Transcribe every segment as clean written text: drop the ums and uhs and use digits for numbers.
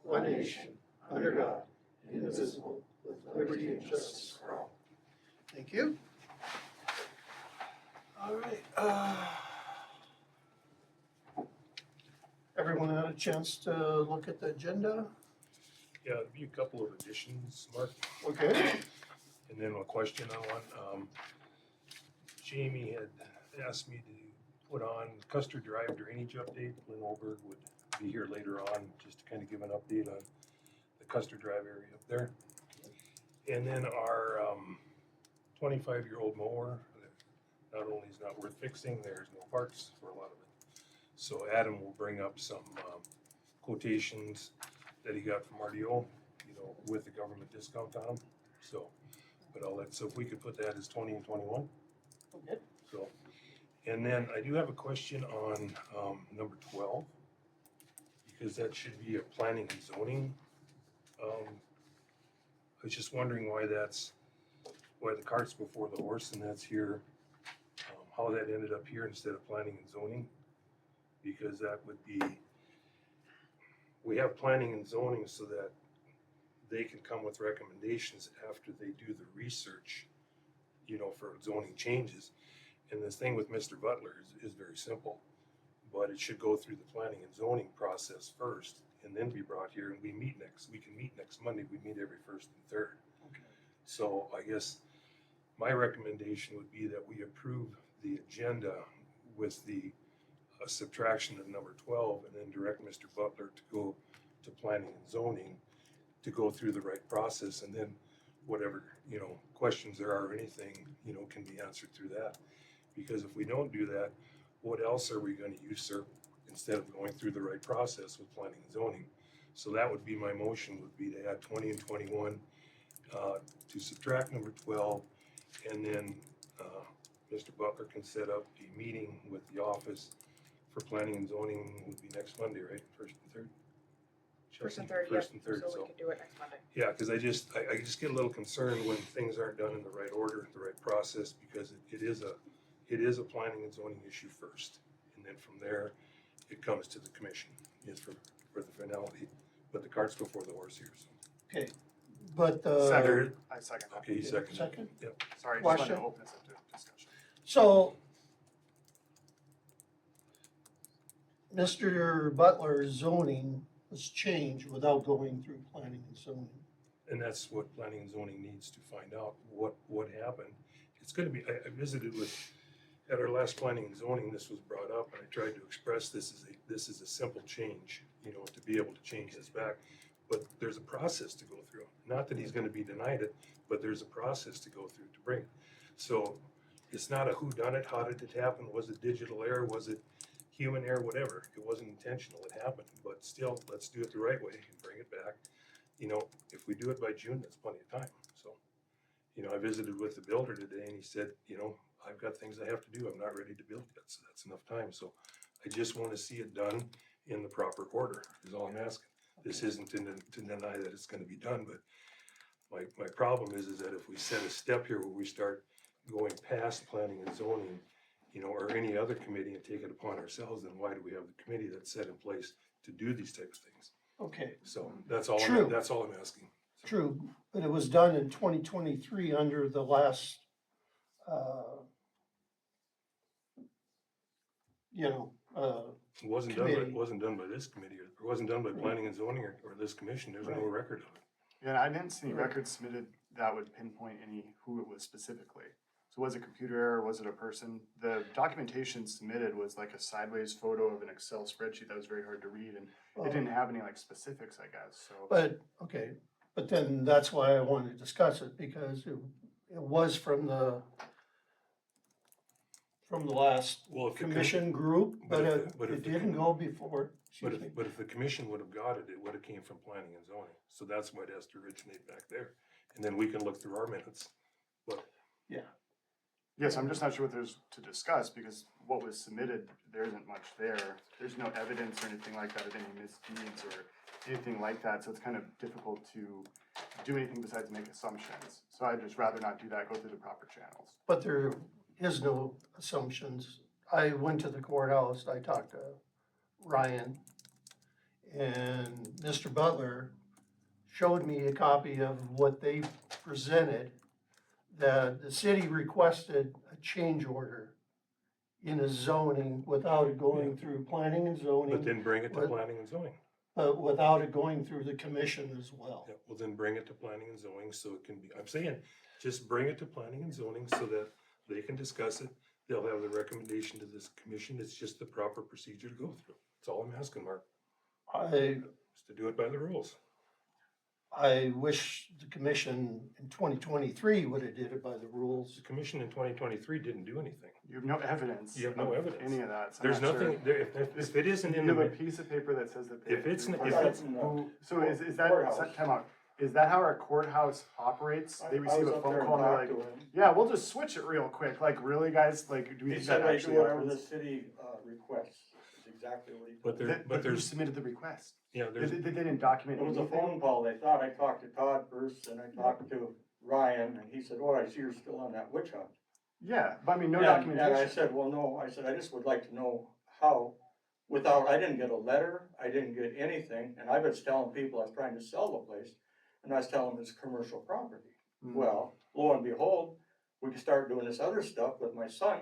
one nation, under God, indivisible, with liberty and justice for all. Thank you. All right. Everyone had a chance to look at the agenda? Yeah, there'll be a couple of additions, Mark, Okay. and then a question on one. Jamie had asked me to put on Custer Drive drainage update. Lynn Olberg would be here later on, just to kind of give an update on the Custer Drive area up there. And then our 25-year-old mower, not only is not worth fixing, there's no parts for a lot of it. So Adam will bring up some quotations that he got from RDO, with the government discount on them. So, but so if we could put that as 20 and 21. Okay. So, and then I do have a question on number 12, because that should be a planning and zoning. I was just wondering why the cart's before the horse, and that's here, how that ended up here instead of planning and zoning. Because that would be, we have planning and zoning so that they can come with recommendations after they do the research, for zoning changes. And this thing with Mr. Butler is very simple, but it should go through the planning and zoning process first and then be brought here, and we can meet next Monday. We meet every first and third. Okay. So I guess my recommendation would be that we approve the agenda with the subtraction of number 12, and then direct Mr. Butler to go to planning and zoning to go through the right process, and then whatever, questions there are or anything, can be answered through that. Because if we don't do that, what else are we going to usurp instead of going through the right process with planning and zoning? So that would be my motion, would be to add 20 and 21, to subtract number 12, and then Mr. Butler can set up a meeting with the office for planning and zoning. Would be next Monday, right? First and third? First and Chelsea? third, First yep, and third, so we can do it next Monday. yeah, because I just get a little concerned when things aren't done in the right order, the right process, because it is a planning and zoning issue first, and then from there it comes to the commission is for the finality. But the cart's before the horse here. So. Okay. But Second, I second that. Okay, he's second. second. Yep. Sorry, just wanted Question? to open this up to discussion. So, Mr. Butler's zoning was changed without going through planning and zoning. And that's what planning and zoning needs to find out what happened. It's going to be. I visited at our last planning and zoning. This was brought up, and I tried to express this is a simple change, to be able to change this back. But there's a process to go through. Not that he's going to be denied it, but there's a process to go through to bring it. So it's not a whodunit. How did it happen? Was it digital error? Was it human error? Whatever. It wasn't intentional. It happened. But still, let's do it the right way and bring it back. If we do it by June, that's plenty of time. So, I visited with the builder today, and he said, I've got things I have to do. I'm not ready to build yet, so that's enough time. So I just want to see it done in the proper order is all I'm asking. This isn't to deny that it's going to be done, but my problem is that if we set a step here where we start going past planning and zoning, or any other committee and take it upon ourselves, then why do we have the committee that's set in place to do these type of things? Okay, So that's all. True. That's all I'm asking. true, but it was done in 2023 under the last, It wasn't committee. done by this committee, or it wasn't done by planning and zoning or this commission. There's no Right. record of it. Yeah, I didn't see any Right. records submitted that would pinpoint who it was specifically. So was it computer error, was it a person? The documentation submitted was like a sideways photo of an Excel spreadsheet that was very hard to read, and it didn't have any specifics, I guess, so. But then that's why I wanted to discuss it, because it was from the last Well, if the commission group, but but if it the didn't go before. But Excuse me. if the commission would have got it, it would have came from planning and zoning. So that's why it has to originate back there. And then we can look through our minutes. But Yeah, Yes, I'm just not sure what there's to discuss, because what was submitted, there isn't much there. There's no evidence or anything like that of any misdeeds or anything like that, so it's kind of difficult to do anything besides make assumptions. So I'd just rather not do that, go through the proper channels. but there is no assumptions. I went to the courthouse, I talked to Ryan, and Mr. Butler showed me a copy of what they presented, that the city requested a change order in a zoning without it going through planning and But zoning, then bring it to What- planning and zoning. but without it going through the commission as well. Yeah, well, then bring it to planning and zoning so it can be, I'm saying, just bring it to planning and zoning so that they can discuss it. They'll have the recommendation to this commission. It's just the proper procedure to go through. That's all I'm asking, Mark, I, is to do it by the rules. I wish the commission in 2023 would have did it by the rules. The commission in 2023 didn't do anything. You have no evidence. You have no of evidence. Any of that. So I'm There's not sure. nothing, there, if it isn't in You have a the, piece of paper that says that they. if it's, they if requested- it's, So is that, Courthouse. time out, is that how our courthouse operates? They I receive was a up phone there and call and they're talked like, to him. yeah, we'll just switch it real quick, like, really, guys, like, do we He think said that they do actually whatever the happens? city requests, is exactly what he but told me. there, but But who there's, submitted the request? yeah, They, there's, they didn't document It was a anything? phone call, they thought I talked to Todd first, and I talked to Ryan, and he said, oh, I see you're still on that witch hunt. Yeah, but I mean, no And I documentation. said, well, no, I said, I just would like to know how, I didn't get a letter, I didn't get anything, and I was telling people I was trying to sell the place, and I was telling them it's commercial property. Mm. Well, lo and behold, we can start doing this other stuff with my son,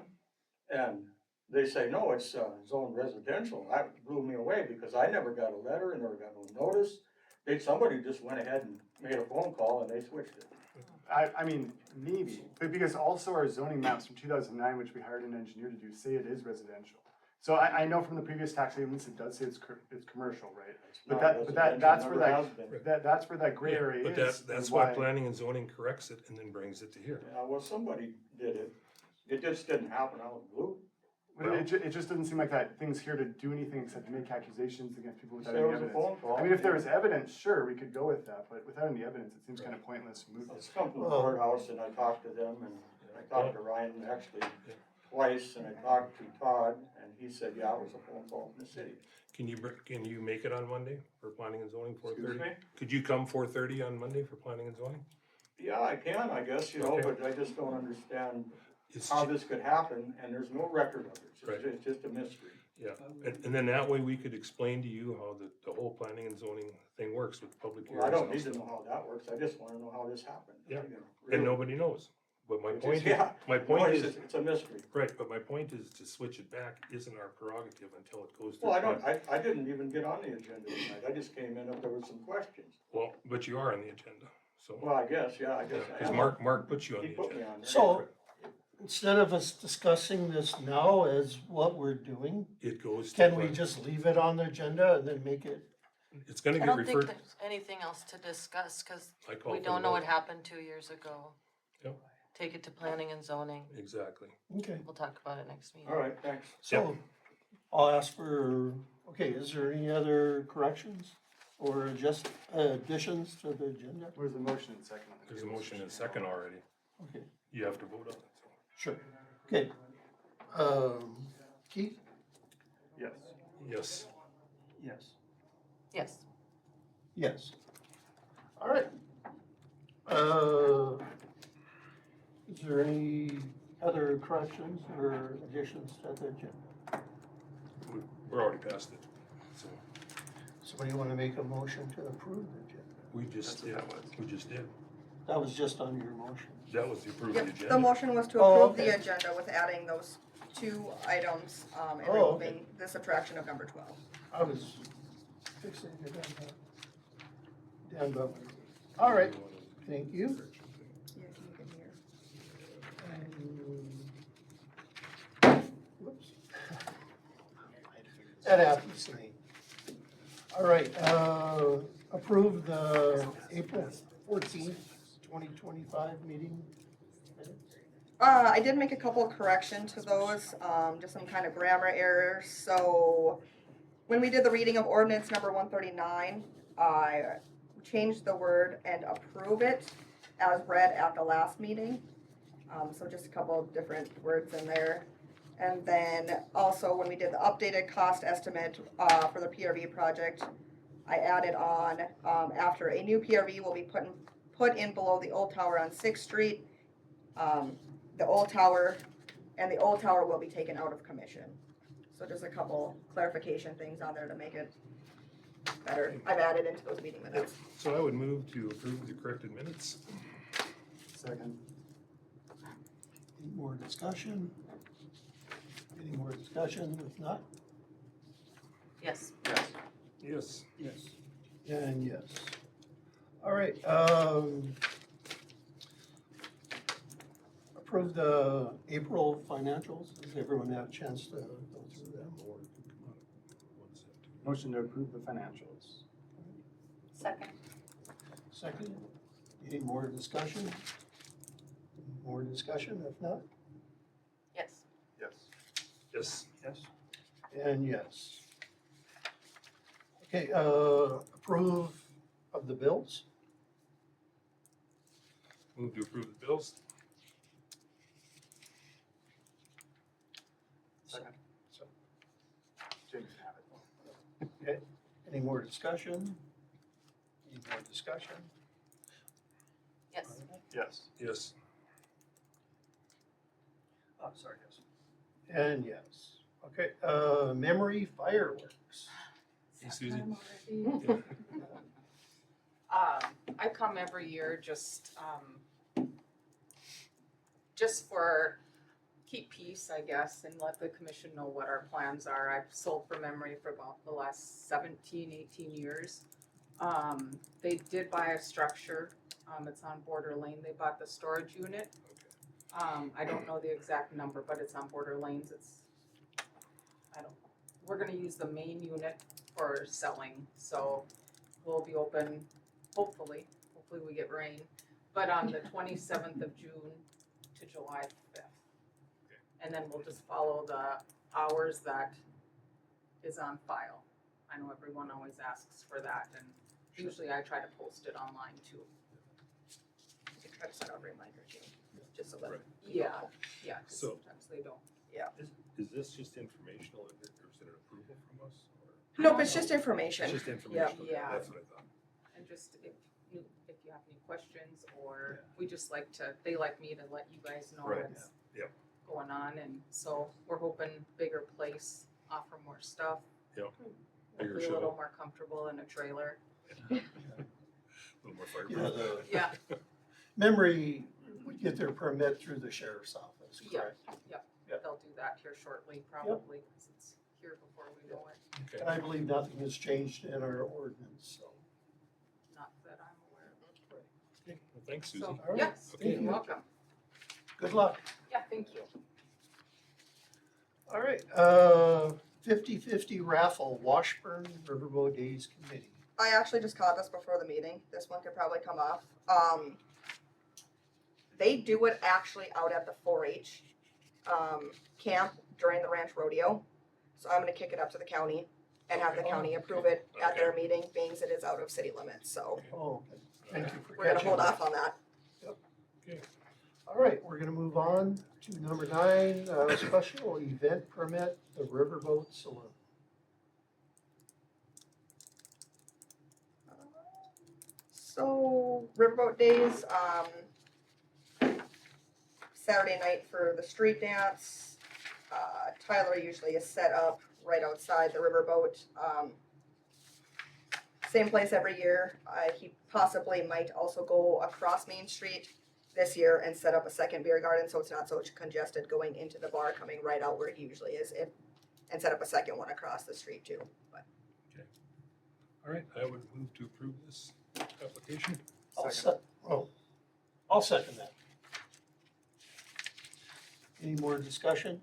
and they say, no, it's zoned residential. That blew me away, because I never got a letter, and never got no notice. Somebody just went ahead and made a phone call, and they switched it. I mean, maybe, but because also our zoning maps from 2009, which we hired an engineer to do, say it is residential. So I know from the previous tax statements, it does say it's commercial, right? It's But not that's where residential, that, never has been. that's where that gray yeah, area but is. that's and why planning and zoning corrects it and then brings it to here. Yeah, well, somebody did it. It just didn't happen out of the blue. But it just doesn't seem like that thing's here to do anything except to make accusations against people without There any was a evidence. phone call. I mean, if there was evidence, sure, we could go with that, but without any evidence, it seems kind of pointless and moot. It's come from the Well- courthouse, and I talked to them, and I talked to Ryan actually twice, and I talked to Todd, and he said, yeah, it was a phone call from the city. Can you make it on Monday for planning and zoning, 4:30? Excuse me? Could you come 4:30 on Monday for planning and zoning? Yeah, I can, I guess, you know, Okay. but I just don't understand It's, how this could happen, and there's no record of it. Right. It's just a mystery. yeah, and then that way we could explain to you how the whole planning and zoning thing works with public hearings. Well, I don't and need to stuff. know how that works, I just wanna know how this happened. Yeah. You know, And really. nobody knows. But my It's point just- is, yeah. my No, point it's is, just- It's a mystery. right, but my point is to switch it back isn't our prerogative until it goes through. Well, I don't, plan- I didn't even get on the agenda tonight, I just came in if there was some questions. Well, but you are on the agenda, so. Well, I guess, yeah, I guess I Because am. Mark put you on He the put me agenda. on there. So, instead of us discussing this now as what we're doing, It goes. to can we plan- just leave it on the agenda and then make it? It's gonna I get don't think referred, there's anything else to discuss, cause I call we for don't the know what vote. happened 2 years ago. Yep. Take it to planning and zoning, Exactly. Okay, we'll talk about it next meeting. All right, thanks. so I'll ask for, okay, is there any other corrections or just additions to the agenda? Where's the motion and second on the There's a table? motion and second already. Okay, You have to vote on it, so. sure. Okay. Keith? Yes. Yes. Yes. Yes, Yes. All right. Is there any other corrections or additions to the agenda? We're already past it, so. Somebody want to make a motion to approve the agenda? We just, That's yeah, what that was. we just did. That was just on your motion. That was the approved the Yep, agenda. the motion was to Oh, approve the okay. agenda with adding those two items, and Oh, removing the subtraction of number 12. I was fixated on that. Dan Butler. All right, thank you. You can hear. Whoops. That happens to me. All right, approve the April 14th, 2025 meeting minutes. I did make a couple of corrections to those, just some kind of grammar errors. So when we did the reading of ordinance number 139, I changed the word and approve it as read at the last meeting. So just a couple of different words in there. And then also when we did the updated cost estimate, for the PRV project, I added on, after a new PRV will be put in below the old tower on 6th Street, the old tower will be taken out of commission. So just a couple clarification things on there to make it I've added into those meeting minutes. So I would move to approve the corrected minutes. Second. Any more discussion? Any more discussion? If not, Yes. Yes. yes. And yes. All right, approve the April financials. Does everyone have a chance to go through them? Or it can come out of 117. Motion to approve the financials. Second. Second, any more discussion? More discussion, if not, Yes. Yes. Yes. Yes. and yes. Okay, approve of the bills? Move to approve the bills. Second. Jake can have it. Any more discussion? Any more discussion? Yes. Yes. Yes. Oh, sorry, yes. And yes. Okay, memory fireworks. Hey, Susie. I come every year just for keep peace, I guess, and let the commission know what our plans are. I've sold for memory for about the last 17, 18 years. They did buy a structure, it's on Border Lane. They bought the storage unit. I don't know the exact number, but it's on Border Lanes. We're gonna use the main unit for selling, so we'll be open, hopefully we get rain, but on the 27th of June to July 5th. And then we'll just follow the hours that is on file. I know everyone always asks for that, and usually I try to post it online too. You can try to set a reminder too, just so that. Right. Yeah, 'cause So- sometimes they don't. Is this just informational, or is it an approval from us? Or- Nope, it's just information. It's just informational, Yeah. that's what I thought. And just if you have any questions, or we just like to, they like me to let you guys know Right, what's Yep. going on, and so we're hoping bigger place, offer more stuff. Bigger Hopefully a little show. more comfortable in a trailer. A little more Yeah, fireproof. Yeah, memory would get their permit through the sheriff's office, Yeah. correct? they'll do that here shortly, probably, because it's here before we know it, Okay. And I believe nothing has changed in our ordinance, so. not that I'm aware of. Okay, well, thanks, Susie. So, All right. yes, Okay. you're welcome. Good luck. Yeah, thank you. All right, 50/50 raffle, Washburn Riverboat Days Committee. I actually just caught this before the meeting. This one could probably come off. They do it actually out at the 4-H camp during the ranch rodeo. So I'm gonna kick it up to the county and have the county approve it at their meeting, being as it is out of city limits. So Oh, okay. Thank you for we're gonna catching hold that. off on that. Okay. All right, we're gonna move on to number 9, special event permit, the Riverboat Saloon. So Riverboat Days, Saturday night for the street dance. Tyler usually is set up right outside the riverboat. Same place every year. He possibly might also go across Main Street this year and set up a second beer garden, so it's not so congested going into the bar, coming right out where he usually is, and set up a second one across the street too. But All right, I would move to approve this application. I'll second that. Any more discussion?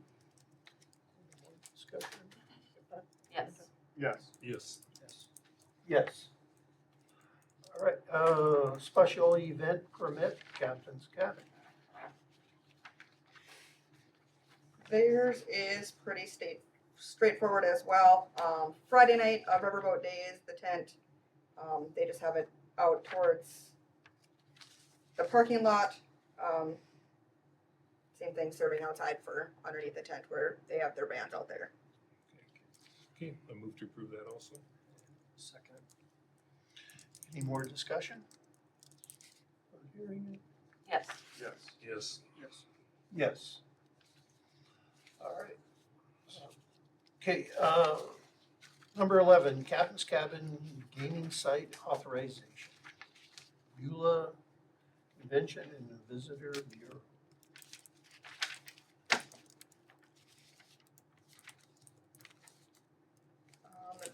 Discussion? Yes. Yes. Yes. Yes. All right, special event permit, Captain's Cabin. theirs is pretty straightforward as well. Friday night of Riverboat Days, the tent, they just have it out towards the parking lot. Same thing, serving outside for underneath the tent where they have their bands out there. Okay, I move to approve that also. Second. Any more discussion? Hearing it? Yes. Yes. Yes. Yes. All right. Okay, number 11, Captain's Cabin gaming site authorization. Beulah Convention and Visitor Bureau.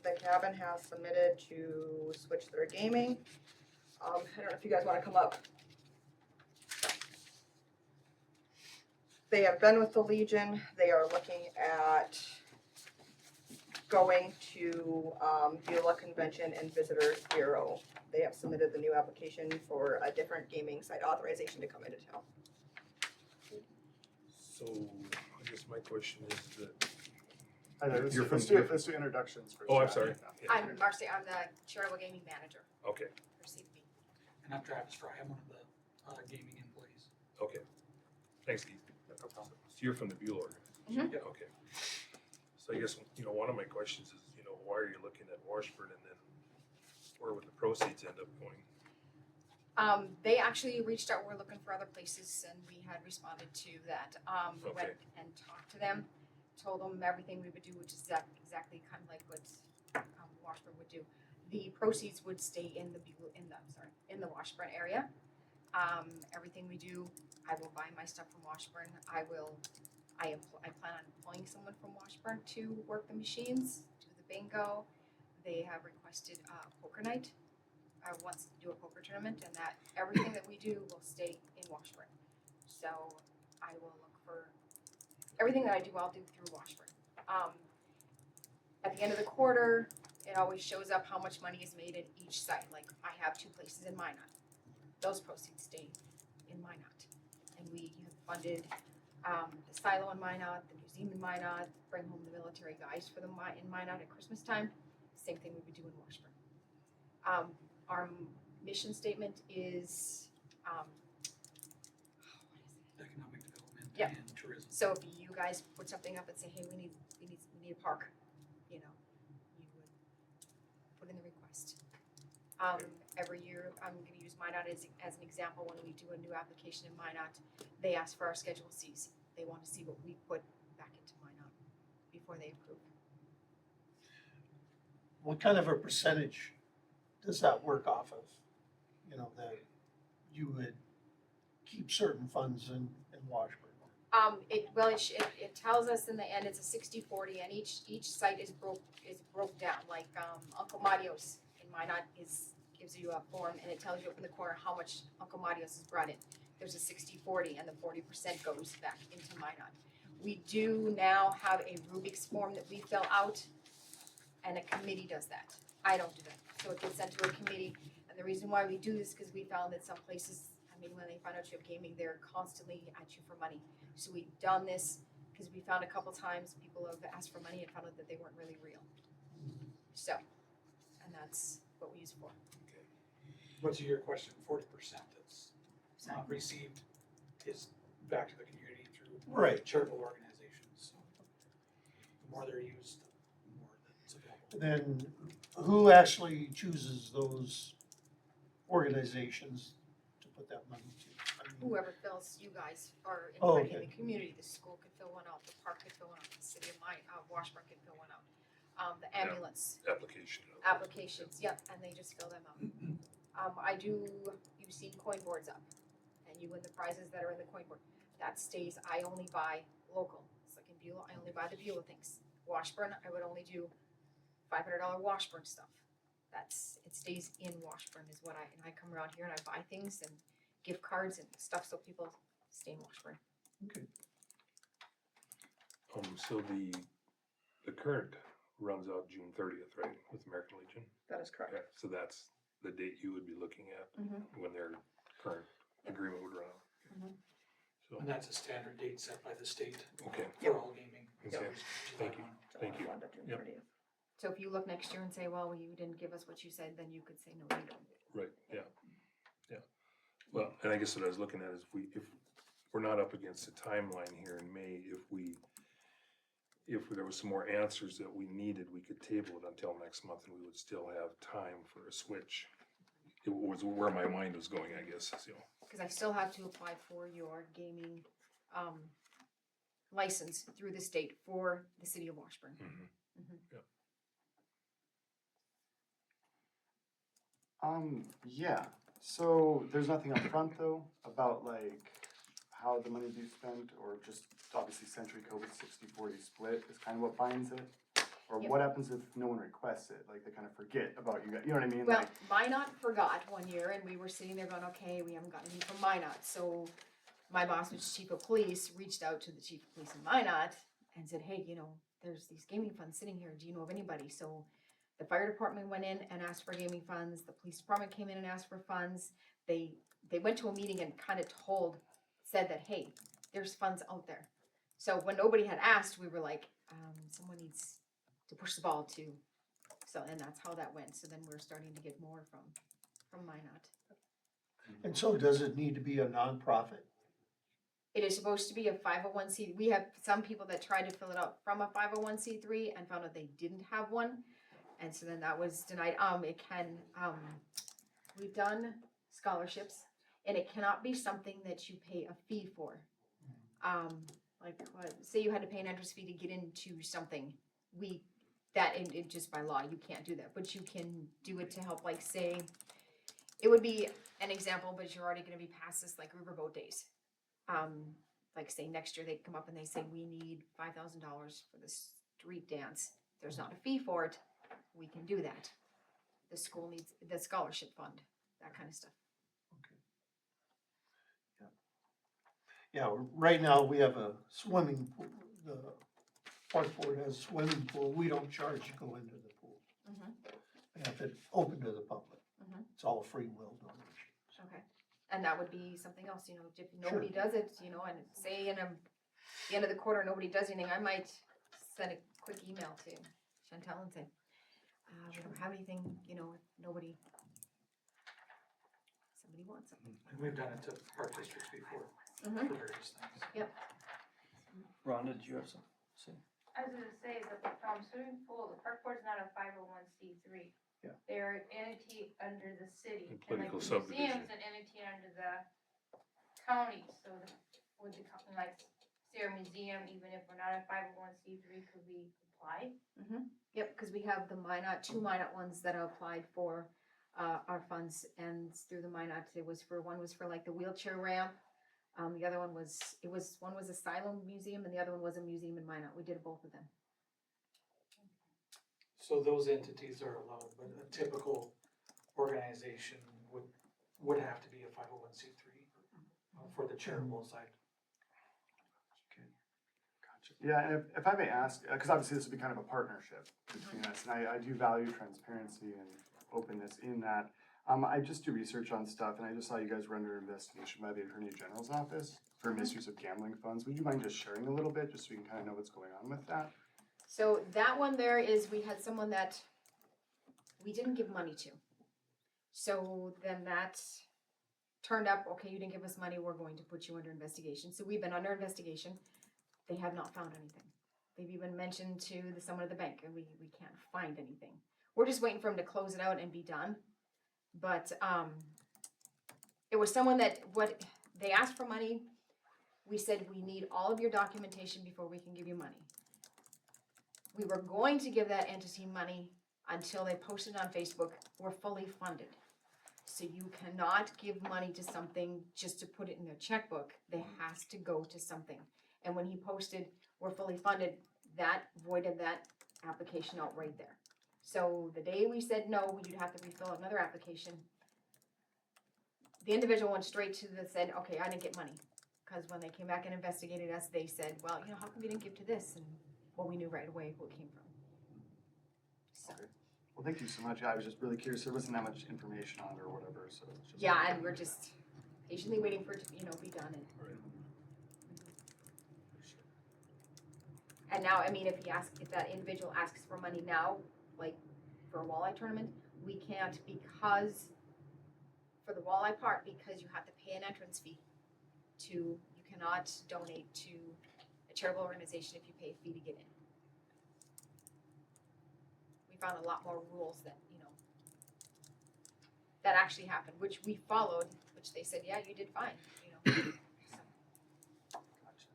The cabin has submitted to switch their gaming. I don't know if you guys wanna come up. They have been with the Legion, they are looking at going to, Beulah Convention and Visitor Bureau. They have submitted the new application for a different gaming site authorization to come into town. So I guess my question is that, Hi there, You're let's from- do introductions first. oh, I'm yeah. sorry. Yeah. Yeah, I'm Marcy, I'm the charitable gaming manager okay, for CPB. And I'm Travis Fry, I'm one of the gaming employees. okay. Thanks, Keith. No problem. So you're from the Buell organization? Yeah. Okay. So I guess, one of my questions is, why are you looking at Washburn and then where would the proceeds end up going? They actually reached out, we're looking for other places, and we had responded to that. We went Okay. and talked to them, told them everything we would do, which is exactly kind of like what Washburn would do. The proceeds would stay in the Washburn area. Everything we do, I will buy my stuff from Washburn. I plan on employing someone from Washburn to work the machines, do the bingo. They have requested poker night. Wants to do a poker tournament, and that everything that we do will stay in Washburn. So I will look for everything that I do. I'll do through Washburn. At the end of the quarter, it always shows up how much money is made at each site. Like I have 2 places in Minot. Those proceeds stay in Minot, and we have funded the silo in Minot, the museum in Minot, bring home the military guys for in Minot at Christmas time. Same thing we would do in Washburn. Our mission statement is, what is it? Economic development Yep. and tourism. So if you guys put something up and say, hey, we need a park, you would put in the request. Every year, I'm gonna use Minot as an example, when we do a new application in Minot, they ask for our Schedule Cs. They want to see what we put back into Minot before they approve. What kind of a percentage does that work off of? That you would keep certain funds in Washburn? It tells us in the end, it's a 60-40, and each site is broke down, like, Uncle Mario's in Minot gives you a form, and it tells you up in the corner how much Uncle Mario's has brought in. There's a 60-40, and the 40% goes back into Minot. We do now have a Rubik's form that we fill out, and a committee does that. I don't do that. So it gets sent to a committee, and the reason why we do this, because we found that some places, when they find out you have gaming, they're constantly at you for money. So we've done this, because we found a couple times people have asked for money and found out that they weren't really real. So, and that's what we use it for. But to your question, 40% that's not received is back to the community through Right. charitable organizations. So the more they're used, the more that's available. Then who actually chooses those organizations to put that money to? Whoever fills, you guys are Oh, in okay. the community, the school could fill one out, the park could fill one out, the city of Washburn could fill one out. The ambulance Application. applications, yep, and they just fill them out. You've seen coin boards up, and you win the prizes that are in the coin board. That stays, I only buy local. It's like in Beulah, I only buy the Beulah things. Washburn, I would only do $500 Washburn stuff. It stays in Washburn is what and I come around here and I buy things and gift cards and stuff so people stay in Washburn. Okay. So the current runs out June 30th, right, with American Legion? That is correct. Yeah, so that's the date you would be looking at when their current agreement would run out. Mhm. So, And that's a standard date set by the state okay, for all gaming. okay, thank you, thank you. July 1 to June Yep. 30th. So if you look next year and say, well, you didn't give us what you said, then you could say, no, you don't. Right, yeah, yeah. Well, and I guess what I was looking at is if we're not up against a timeline here in May, if there was some more answers that we needed, we could table it until next month and we would still have time for a switch. It was where my mind was going, I guess, so. Because I still have to apply for your gaming license through the state for the city of Washburn. Mhm. Mhm. Yep. Yeah, so there's nothing up front though about like how the money be spent, or just obviously Century Code 60/40 split is kind of what binds it? Or Yep. what happens if no one requests it, like they kind of forget about you guys, you know what I mean? Well, Like, Minot forgot one year and we were sitting there going, okay, we haven't gotten any from Minot. So my boss, which is chief of police, reached out to the chief of police in Minot and said, hey, there's these gaming funds sitting here. Do you know of anybody? So the fire department went in and asked for gaming funds. The police department came in and asked for funds. They went to a meeting and kind of said that, hey, there's funds out there. So when nobody had asked, we were like, someone needs to push the ball too. So, and that's how that went. So then we're starting to get more from Minot. And so does it need to be a nonprofit? It is supposed to be a 501c. We have some people that tried to fill it out from a 501c3 and found out they didn't have one. And so then that was denied. We've done scholarships and it cannot be something that you pay a fee for. Say you had to pay an entrance fee to get into something, it just by law, you can't do that, but you can do it to help, like say, it would be an example, but you're already gonna be past this, like Riverboat Days. Like say next year they come up and they say, we need $5,000 for the street dance. There's not a fee for it, we can do that. The school needs the scholarship fund, that kind of stuff. Yeah, right now we have a swimming pool. The park board has a swimming pool. We don't charge to go into the pool. Mhm. We have it open to the public. Mhm. It's all free will donation. Okay, and that would be something else, if nobody does it, and say the end of the quarter, nobody does anything, I might send a quick email to Chantel and say, we don't have anything, if somebody wants something. And we've done it to park districts before Mhm. for various things. Rhonda, did you have some? I was gonna say, the swimming pool, the park board's not a 501c3. Yeah. They're an entity under the city. And And like political the subdivision. museum's an entity under the county, so would the company, like, say our museum, even if we're not a 501c3, could we apply? Yep, because we have the two Minot ones that are applied for, our funds, and through the Minot, one was for like the wheelchair ramp. The other one one was Asylum Museum and the other one was a museum in Minot. We did both of them. So those entities are allowed, but a typical organization would have to be a 501c3 for the charitable side. gotcha. Yeah, and if I may ask, because obviously this would be kind of a partnership between us, and I do value transparency and openness in that. I just do research on stuff, and I just saw you guys were under investigation by the Attorney General's office for misuse of gambling funds. Would you mind just sharing a little bit, just so we can kind of know what's going on with that? So that one there is, we had someone that we didn't give money to. So then that turned up, okay, you didn't give us money, we're going to put you under investigation. So we've been under investigation. They have not found anything. They've even mentioned to someone at the bank, and we can't find anything. We're just waiting for them to close it out and be done. But it was someone they asked for money. We said, we need all of your documentation before we can give you money. We were going to give that entity money until they posted on Facebook, we're fully funded. So you cannot give money to something just to put it in their checkbook. They has to go to something. And when he posted, we're fully funded, that voided that application out right there. So the day we said no, you'd have to refill another application. The individual went straight to said, okay, I didn't get money. Because when they came back and investigated us, they said, well, how come you didn't give to this? And we knew right away who it came from. So. Okay. Well, thank you so much. I was just really curious. There wasn't that much information on it or whatever, so. It's just Yeah, and we're just patiently waiting for it to, be done. And now, if that individual asks for money now, like for a walleye tournament, we can't for the walleye part, because you have to pay an entrance fee you cannot donate to a charitable organization if you pay a fee to get in. We found a lot more rules that actually happened, which we followed, which they said, yeah, you did fine, So. Gotcha.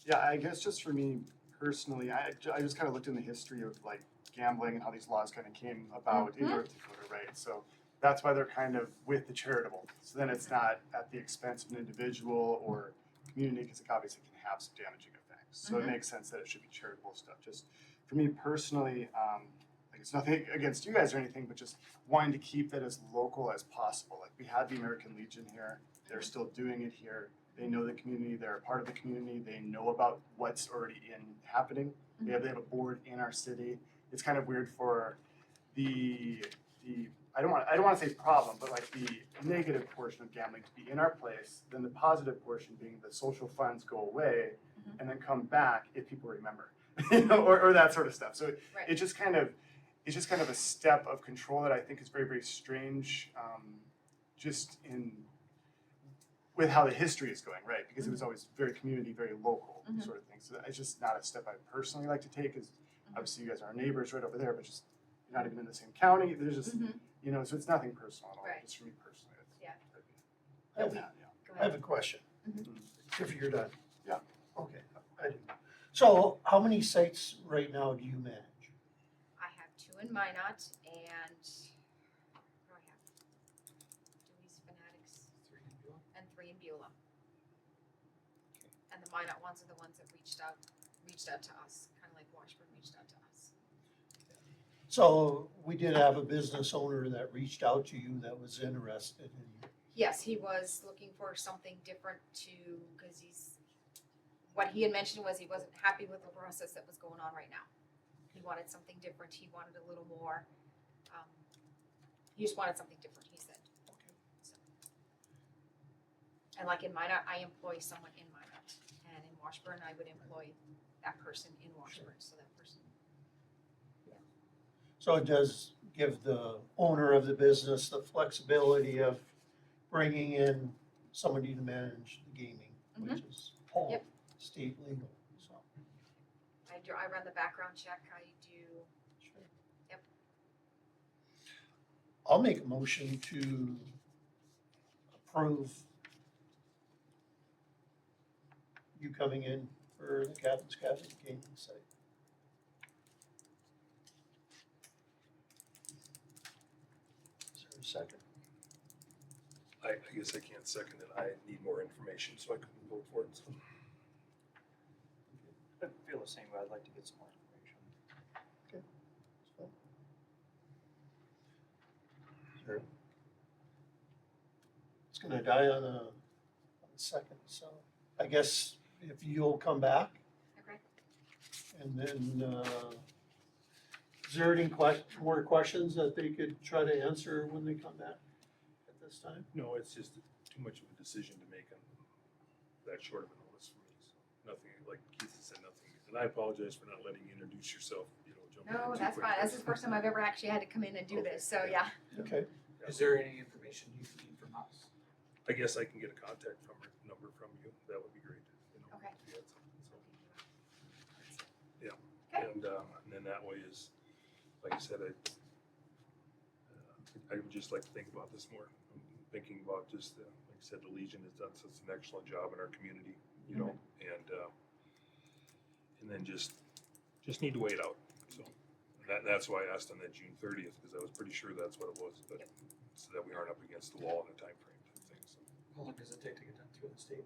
Yeah, I guess just for me personally, I just kind of looked in the history of like gambling and how these laws kind of came about in North Dakota, right? So that's why they're kind of with the charitable. So then it's not at the expense of an individual or community, because it obviously can have some damaging effects. So it makes sense that it should be charitable stuff. Just for me personally, like it's nothing against you guys or anything, but just wanting to keep that as local as possible. Like we had the American Legion here, they're still doing it here. They know the community, they're a part of the community, they know about what's already happening. They have a board in our city. It's kind of weird for the I don't want to say problem, but like the negative portion of gambling to be in our place, then the positive portion being the social funds go away and then come back if people remember, you know, or that sort of stuff. So Right. it's just kind of a step of control that I think is very, very strange, just with how the history is going, right? Because it was always very community, very local sort of thing. So it's just not a step I personally like to take, because obviously you guys are our neighbors right over there, but just you're not even in the same county. There's just, you know, so it's nothing personal at all, Right. just for me personally. Yeah. I have, Go I have ahead. a question. If you're done. Yeah. Okay, I do. So how many sites right now do you manage? I have 2 in Minot and what do I have? Dewey's Fanatics and 3 in Beulah. And the Minot ones are the ones that reached out to us, kind of like Washburn reached out to us. So we did have a business owner that reached out to you that was interested in, Yes, he was looking for something different because what he had mentioned was he wasn't happy with the process that was going on right now. He wanted something different, he wanted a little more, he just wanted something different, he said. So. And like in Minot, I employ someone in Minot, and in Washburn, I would employ that person in Washburn, so that person. so it does give the owner of the business the flexibility of bringing in somebody to manage the gaming, which is all Yep. state legal, so. I run the background check, I do, Yep. I'll make a motion to approve you coming in for the Captain's Cabinet gaming site. Is there a second? I guess I can't second it. I need more information, so I couldn't vote for it. So. I feel the same way. I'd like to get some more information. Sure. It's gonna die on a second, so I guess if you'll come back Okay. and then, is there any more questions that they could try to answer when they come back at this time? No, it's just too much of a decision to make on that short of a notice for me. So nothing, like Keith said, nothing. And I apologize for not letting you introduce yourself, you know, jumping in No, too that's quick. fine, this is the first time I've ever actually had to come in and do this, so yeah. Okay, Is there any information you need from us? I guess I can get a contact number from you. That would be great. You know, Okay. if you had something, so. Okay. And then that way is, like I said, I would just like to think about this more. I'm thinking about just, like I said, the Legion has done such an excellent job in our community, you know, and then just need to wait out, so. That's why I asked on that June 30th, because I was pretty sure that's what it was, but, so that we aren't up against the wall in a time frame type thing, so. How long does it take to get done through the state?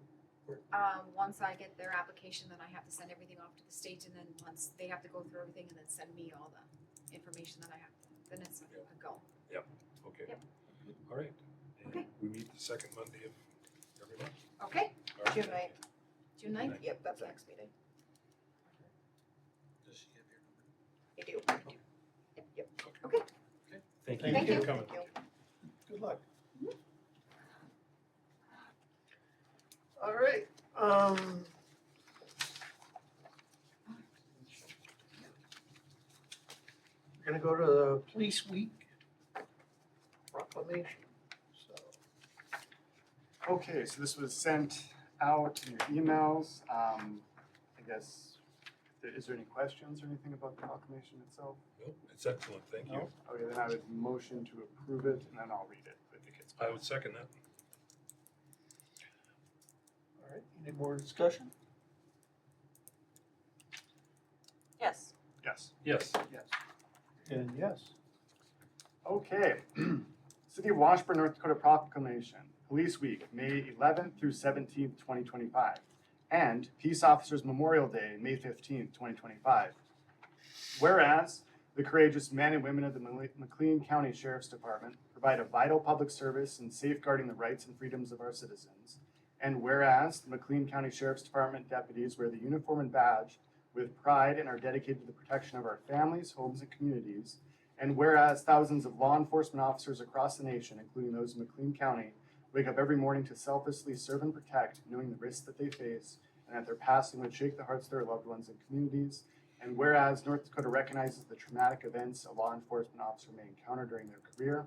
Once I get their application, then I have to send everything off to the state, and then once they have to go through everything and then send me all the information that I have, then it's a go. Okay. Yep. All right. And Okay. we meet the second Monday of every month. Okay, All right. June 9th. June 9th? Yep, that's the next meeting. Does she have your number? I do. Yep, yep. Thank Thank you you. for coming. Thank you. good luck. All right, we're gonna go to the Police Week proclamation, so. Okay, so this was sent out in your emails. I guess, is there any questions or anything about the proclamation itself? Nope, it's excellent, thank you. No. Okay, then I would motion to approve it, and then I'll read it if it gets. I would second that. All right, any more discussion? Yes. Yes. Yes. And yes. Okay, City of Washburn, North Dakota Proclamation, Police Week, May 11th through 17th, 2025, and Peace Officers Memorial Day, May 15th, 2025. Whereas the courageous men and women of the McLean County Sheriff's Department provide a vital public service in safeguarding the rights and freedoms of our citizens, and whereas the McLean County Sheriff's Department deputies wear the uniform and badge with pride and are dedicated to the protection of our families, homes, and communities, and whereas thousands of law enforcement officers across the nation, including those in McLean County, wake up every morning to selflessly serve and protect, knowing the risks that they face, and that their passing would shake the hearts of their loved ones and communities, and whereas North Dakota recognizes the traumatic events a law enforcement officer may encounter during their career,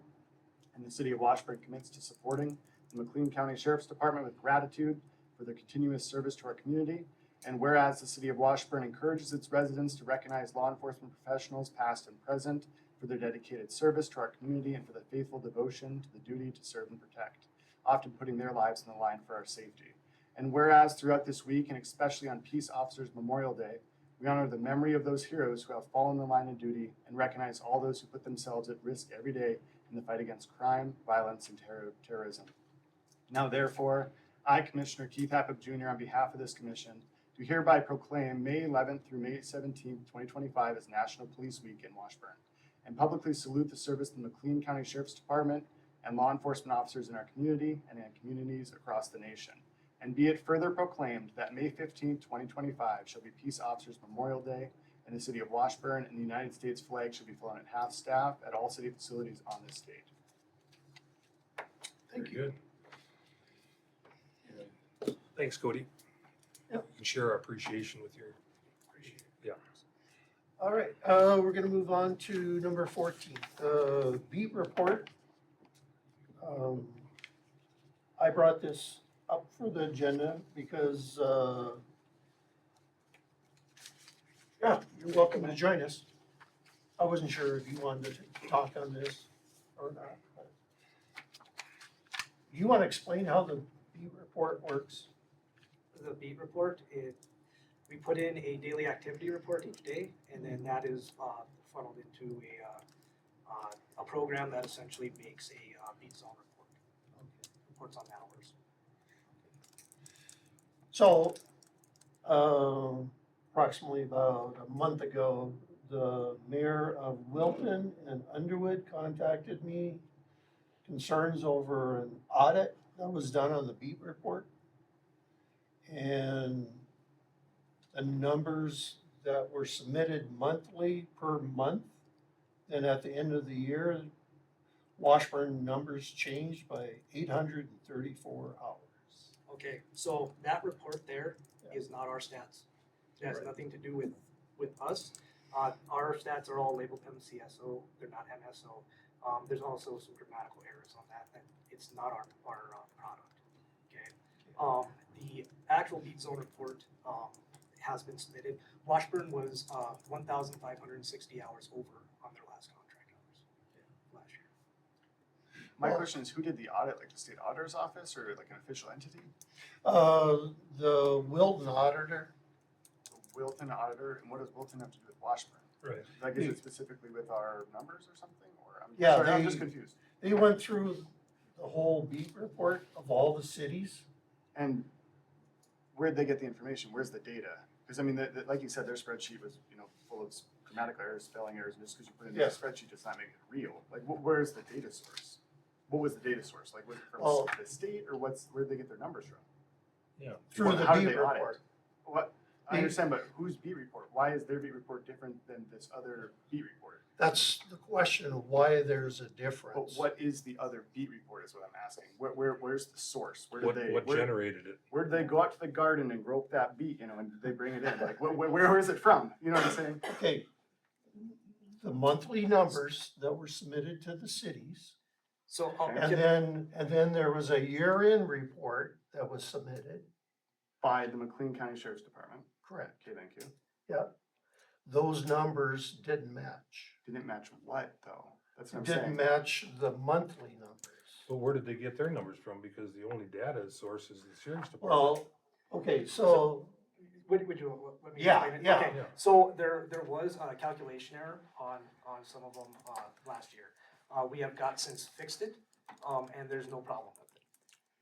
and the City of Washburn commits to supporting the McLean County Sheriff's Department with gratitude for their continuous service to our community, and whereas the City of Washburn encourages its residents to recognize law enforcement professionals past and present for their dedicated service to our community and for the faithful devotion to the duty to serve and protect, often putting their lives on the line for our safety. And whereas throughout this week, and especially on Peace Officers Memorial Day, we honor the memory of those heroes who have fallen the line of duty and recognize all those who put themselves at risk every day in the fight against crime, violence, and terrorism. Now therefore, I, Commissioner Keith Happig Jr., on behalf of this commission, do hereby proclaim May 11th through May 17th, 2025 as National Police Week in Washburn, and publicly salute the service of the McLean County Sheriff's Department and law enforcement officers in our community and in communities across the nation. And be it further proclaimed that May 15th, 2025 shall be Peace Officers Memorial Day in the City of Washburn, and the United States flag shall be flown at half staff at all city facilities on this date. Very good. Thanks, Cody. Yep. You can share our appreciation with your, yeah. All right, we're gonna move on to number 14, beat report. I brought this up for the agenda because, yeah, you're welcome to join us. I wasn't sure if you wanted to talk on this or not. But you wanna explain how the beat report works? The beat report, we put in a daily activity report each day, and then that is funneled into a program that essentially makes a beat zone report. Reports on hours. So, approximately about a month ago, the mayor of Wilton and Underwood contacted me, concerns over an audit that was done on the beat report. And the numbers that were submitted monthly per month, and at the end of the year, Washburn numbers changed by 834 hours. Okay, so that report there is not our stats. It has Right. nothing to do with us. Our stats are all labeled MCSO, they're not MSO. There's also some grammatical errors on that it's not our product, okay? The actual beat zone report has been submitted. Washburn was 1,560 hours over on their last contract hours last year. My question is, who did the audit, like the state auditor's office or like an official entity? The Wilton auditor, Wilton auditor, and what does Wilton have to do with Washburn? Right. Like, is it specifically with our numbers or something, or, I'm Yeah, sorry, I'm they- just confused. they went through the whole beat report of all the cities. And where'd they get the information? Where's the data? Because I mean, like you said, their spreadsheet was, full of grammatical errors, spelling errors, and just because you put it in Yeah. a spreadsheet does not make it real. Like, where's the data source? What was the data source? Like, was it from Well- the state, or where'd they get their numbers from? Yeah. Through Well, the how did beat they audit? report. What, I The- understand, but whose beat report? Why is their beat report different than this other beat report? That's the question of why there's a But difference. what is the other beat report is what I'm asking. Where's the source? Where did they, What where generated it? did they go out to the garden and grope that beat, and did they bring it in? Like, where is it from? You know what I'm saying? Okay, the monthly numbers that were submitted to the cities, So, and then there was a year-end report that was submitted, By the McLean County Sheriff's Department. correct? Okay, thank you. Those numbers didn't match. Didn't match what, though? That's what I'm Didn't saying. match the monthly numbers. But where did they get their numbers from? Because the only data source is the sheriff's department. Well, okay, so, would you, let me Yeah, explain it? yeah. Okay, Yeah. so there was a calculation error on some of them last year. We have got since fixed it, and there's no problem with it.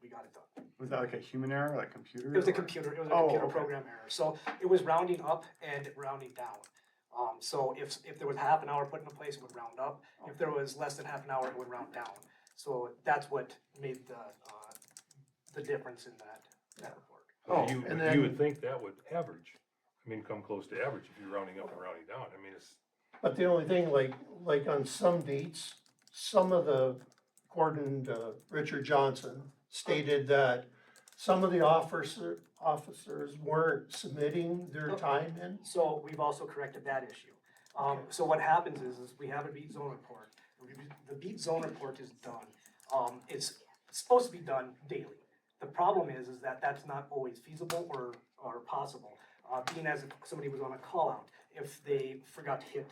We got it done. Was that like a human error, like computer? It was a or- computer, it was a Oh, computer okay. program error, so it was rounding up and rounding down. So if there was half an hour put into place, it would round up, if there was less than half an hour, it would round down. So that's what made the difference in that report. Oh, You, and you then- would think that would average, I mean, come close to average if you're rounding up and rounding down, I mean, it's, But the only thing, like on some dates, some of the, according to Richard Johnson, stated that some of the officers weren't submitting their time in. So we've also corrected that issue. So what happens is we have a beat zone report. The beat zone report is done. It's supposed to be done daily. The problem is that that's not always feasible or possible. Being as if somebody was on a call out, if they forgot to hit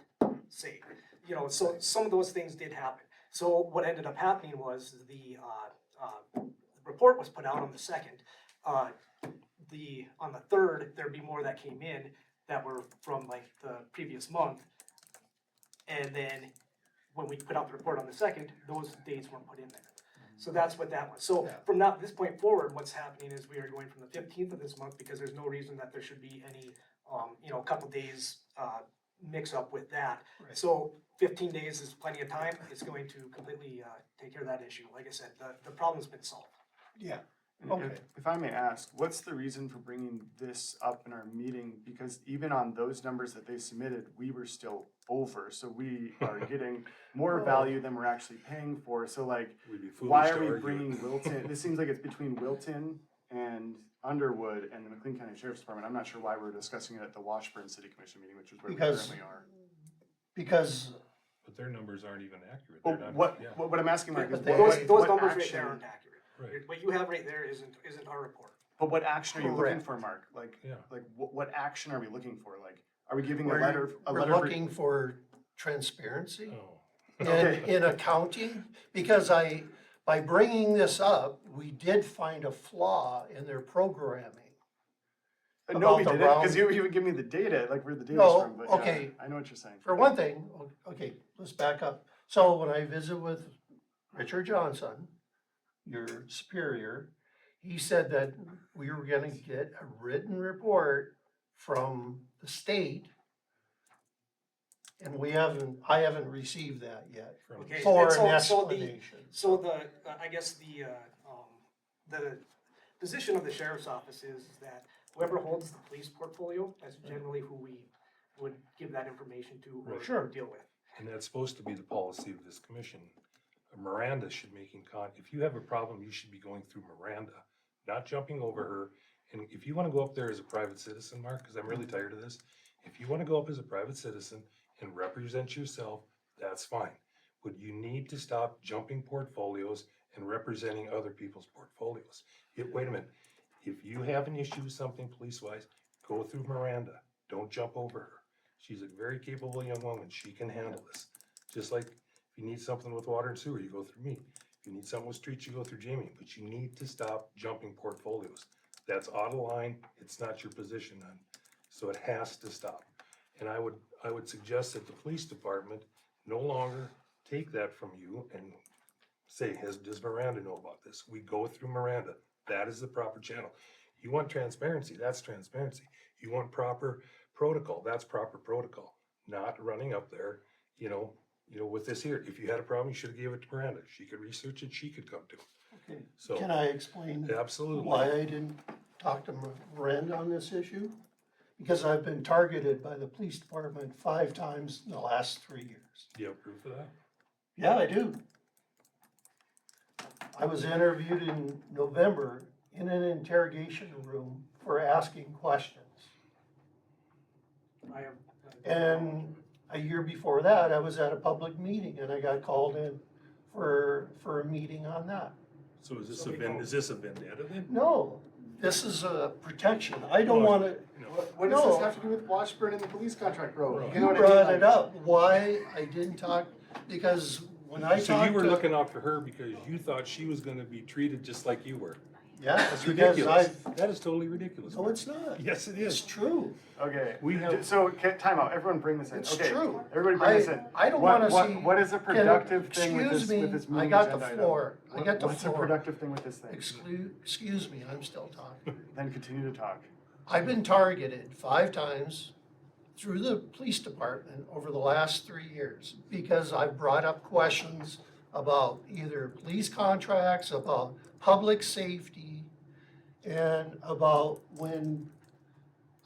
save. So some of those things did happen. So what ended up happening was the report was put out on the 2nd. On the 3rd, there'd be more that came in that were from like the previous month. And then when we put out the report on the 2nd, those dates weren't put in there. So that's what that was. So from this point forward, what's happening is we are going from the 15th of this month because there's no reason that there should be any, couple days mix up with that. Right. So 15 days is plenty of time. It's going to completely take care of that issue. Like I said, the problem's been solved. Yeah. And Okay. If I may ask, what's the reason for bringing this up in our meeting? Because even on those numbers that they submitted, we were still over, so we are getting more value than we're actually paying for, so like, we'd be foolish why to are we argue it. bringing Wilton, this seems like it's between Wilton and Underwood and the McLean County Sheriff's Department. I'm not sure why we're discussing it at the Washburn City Commission meeting, which is where we Because- currently are. Because, But their numbers aren't even accurate, Well, they're not, what, yeah, what I'm asking, Mike, is But they- what Those numbers right action- there aren't accurate. right, What you have right there isn't our report. But what action are you looking Correct. for, Mark? Like, yeah. what action are we looking for? Like, are we giving a we're, letter, we're looking for transparency Oh, in accounting. Because by bringing this up, we did find a flaw in their programming. No, we about the didn't, because round- you would give me the data, like where the data's No, from, but yeah, okay. I know what you're saying. For one thing, okay, let's back up. So when I visit with Richard Johnson, your superior, he said that we were gonna get a written report from the state. And I haven't received that yet from- Okay. for and an so explanation. So I guess the position of the sheriff's office is that whoever holds the police portfolio, that's generally who we would give that information to or Right. Sure. deal with. And that's supposed to be the policy of this commission. Miranda should if you have a problem, you should be going through Miranda, not jumping over her. And if you wanna go up there as a private citizen, Mark, cause I'm really tired of this, if you wanna go up as a private citizen and represent yourself, that's fine. But you need to stop jumping portfolios and representing other people's portfolios. Wait a minute, if you have an issue with something police-wise, go through Miranda, don't jump over her. She's a very capable young woman, she can handle this. Just like if you need something with water and sewer, you go through me. If you need something with streets, you go through Jamie, but you need to stop jumping portfolios. That's out of line, it's not your position then, so it has to stop. And I would suggest that the police department no longer take that from you and say, does Miranda know about this? We go through Miranda, that is the proper channel. You want transparency, that's transparency. You want proper protocol, that's proper protocol. Not running up there, with this here. If you had a problem, you should have gave it to Miranda. She could research it, she could come to it. Okay. So, Can I explain absolutely. why I didn't talk to Miranda on this issue? Because I've been targeted by the police department 5 times in the last 3 years. Do you have proof of that? Yeah, I do. I was interviewed in November in an interrogation room for asking questions. I have. And a year before that, I was at a public meeting and I got called in for a meeting on that. So is this So we don't- is this a vendetta then? No, this is a protection. I don't No, wanna, No. What does this No. have to do with Washburn and the police contract road? Right. You know you what I mean? brought Like- it up, why I didn't talk, because when I So you talked were to, looking out for her because you thought she was gonna be treated just like you were. Yeah, That's because ridiculous. I, That is totally ridiculous. no, it's not. Yes, it It's is. true. Okay, We have- so, time out, everyone bring this in, It's okay, true. everybody bring this in. I don't What- wanna what- see. What is a productive thing with Excuse this, me, with this I meeting got the agenda item? floor. I got the What's a floor. productive thing with this thing? Excuse me, I'm still talking. Then continue to talk. I've been targeted 5 times through the police department over the last 3 years because I've brought up questions about either police contracts, about public safety, and about when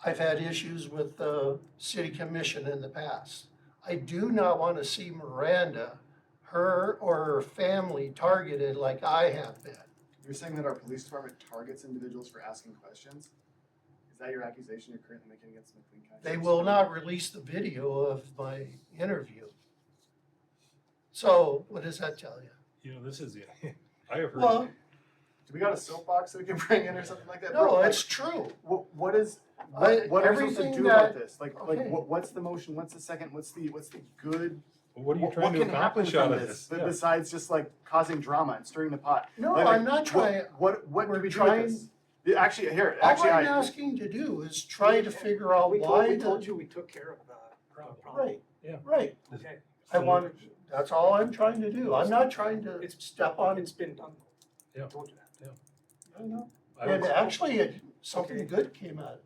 I've had issues with the city commission in the past. I do not want to see Miranda, her or her family targeted like I have been. You're saying that our police department targets individuals for asking questions? Is that your accusation you're currently making against McLean County? They Sheriff's will Department? not release the video of my interview. So what does that tell you? You know, this is, I have heard. Well, Do we got a soapbox that we can bring in or something like that? no, Bro, it's true. What is, I- what are we supposed to everything do about that- this? Like, okay. what's the motion, what's the second, what's the good? What are you What trying to can happen accomplish out from of this, this? Yeah. besides just like causing drama and stirring the pot? No, Like, I'm not trying. What do we're we do trying- with this? Yeah, actually, here, All actually, I'm I, asking to do is try to figure out We why told the, you we took care of the problem. right, Yeah. right. Okay, I want, that's all I'm trying to do. I'm not trying to It's- step on. it's been done. Yeah. I told you that. I know. I would- And actually, something Okay. good came out of it.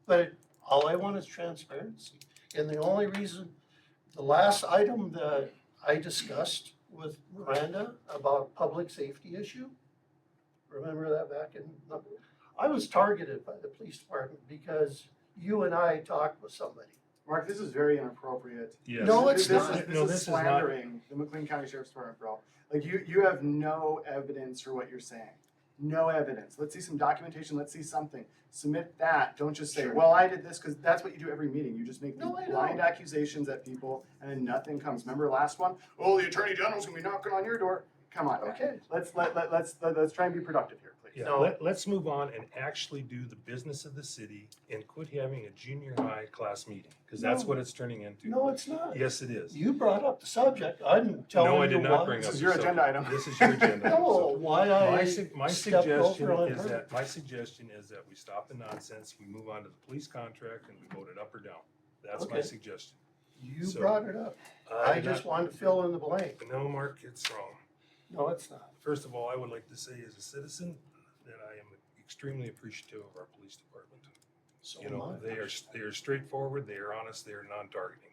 But all I want is transparency. And the only reason, the last item that I discussed with Miranda about public safety issue, remember that back in, I was targeted by the police department because you and I talked with somebody. Mark, this is very inappropriate. Yes. No, it's This not. is- No, This this is is not. slandering the McLean County Sheriff's Department, bro. Like, you have no evidence for what you're saying. No evidence. Let's see some documentation, let's see something. Submit that, don't just say, Sure. well, I did this, because that's what you do every meeting. You just make these No, I know. blind accusations at people, and then nothing comes. Remember last one? Oh, the Attorney General's gonna be knocking on your door. Come on, man. Okay. Let's try and be productive here, please. Yeah, No. let's move on and actually do the business of the city and quit having a junior high class meeting, because that's No. what it's turning into. No, it's not. Yes, it is. You brought up the subject. I'm telling you No, why. I did not bring This up. is the your subject. agenda item. This is your agenda. item. No, So why My I suggestion stepped over on is her. that, my suggestion is that we stop the nonsense, we move on to the police contract and we vote it up or down. That's my Okay. suggestion. You So- brought it up. I did just not- wanted to fill in the blank. No, Mark, it's wrong. No, it's not. First of all, I would like to say as a citizen that I am extremely appreciative of our police department. So You am know, I. they are straightforward, they are honest, they are non-targeting.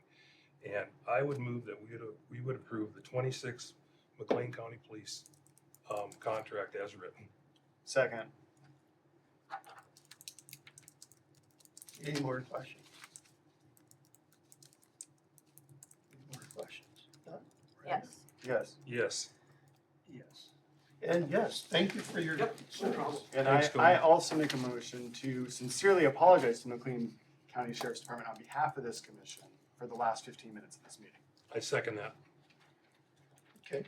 And I would move that we would approve the 26 McLean County Police contract as written. Second. Any more questions? Any more questions? None? Yes. Yes. Yes. Yes. And yes, thank you for your. Yep, no problem. And Thanks, Tony. I also make a motion to sincerely apologize to McLean County Sheriff's Department on behalf of this commission for the last 15 minutes of this meeting. I second that. Okay.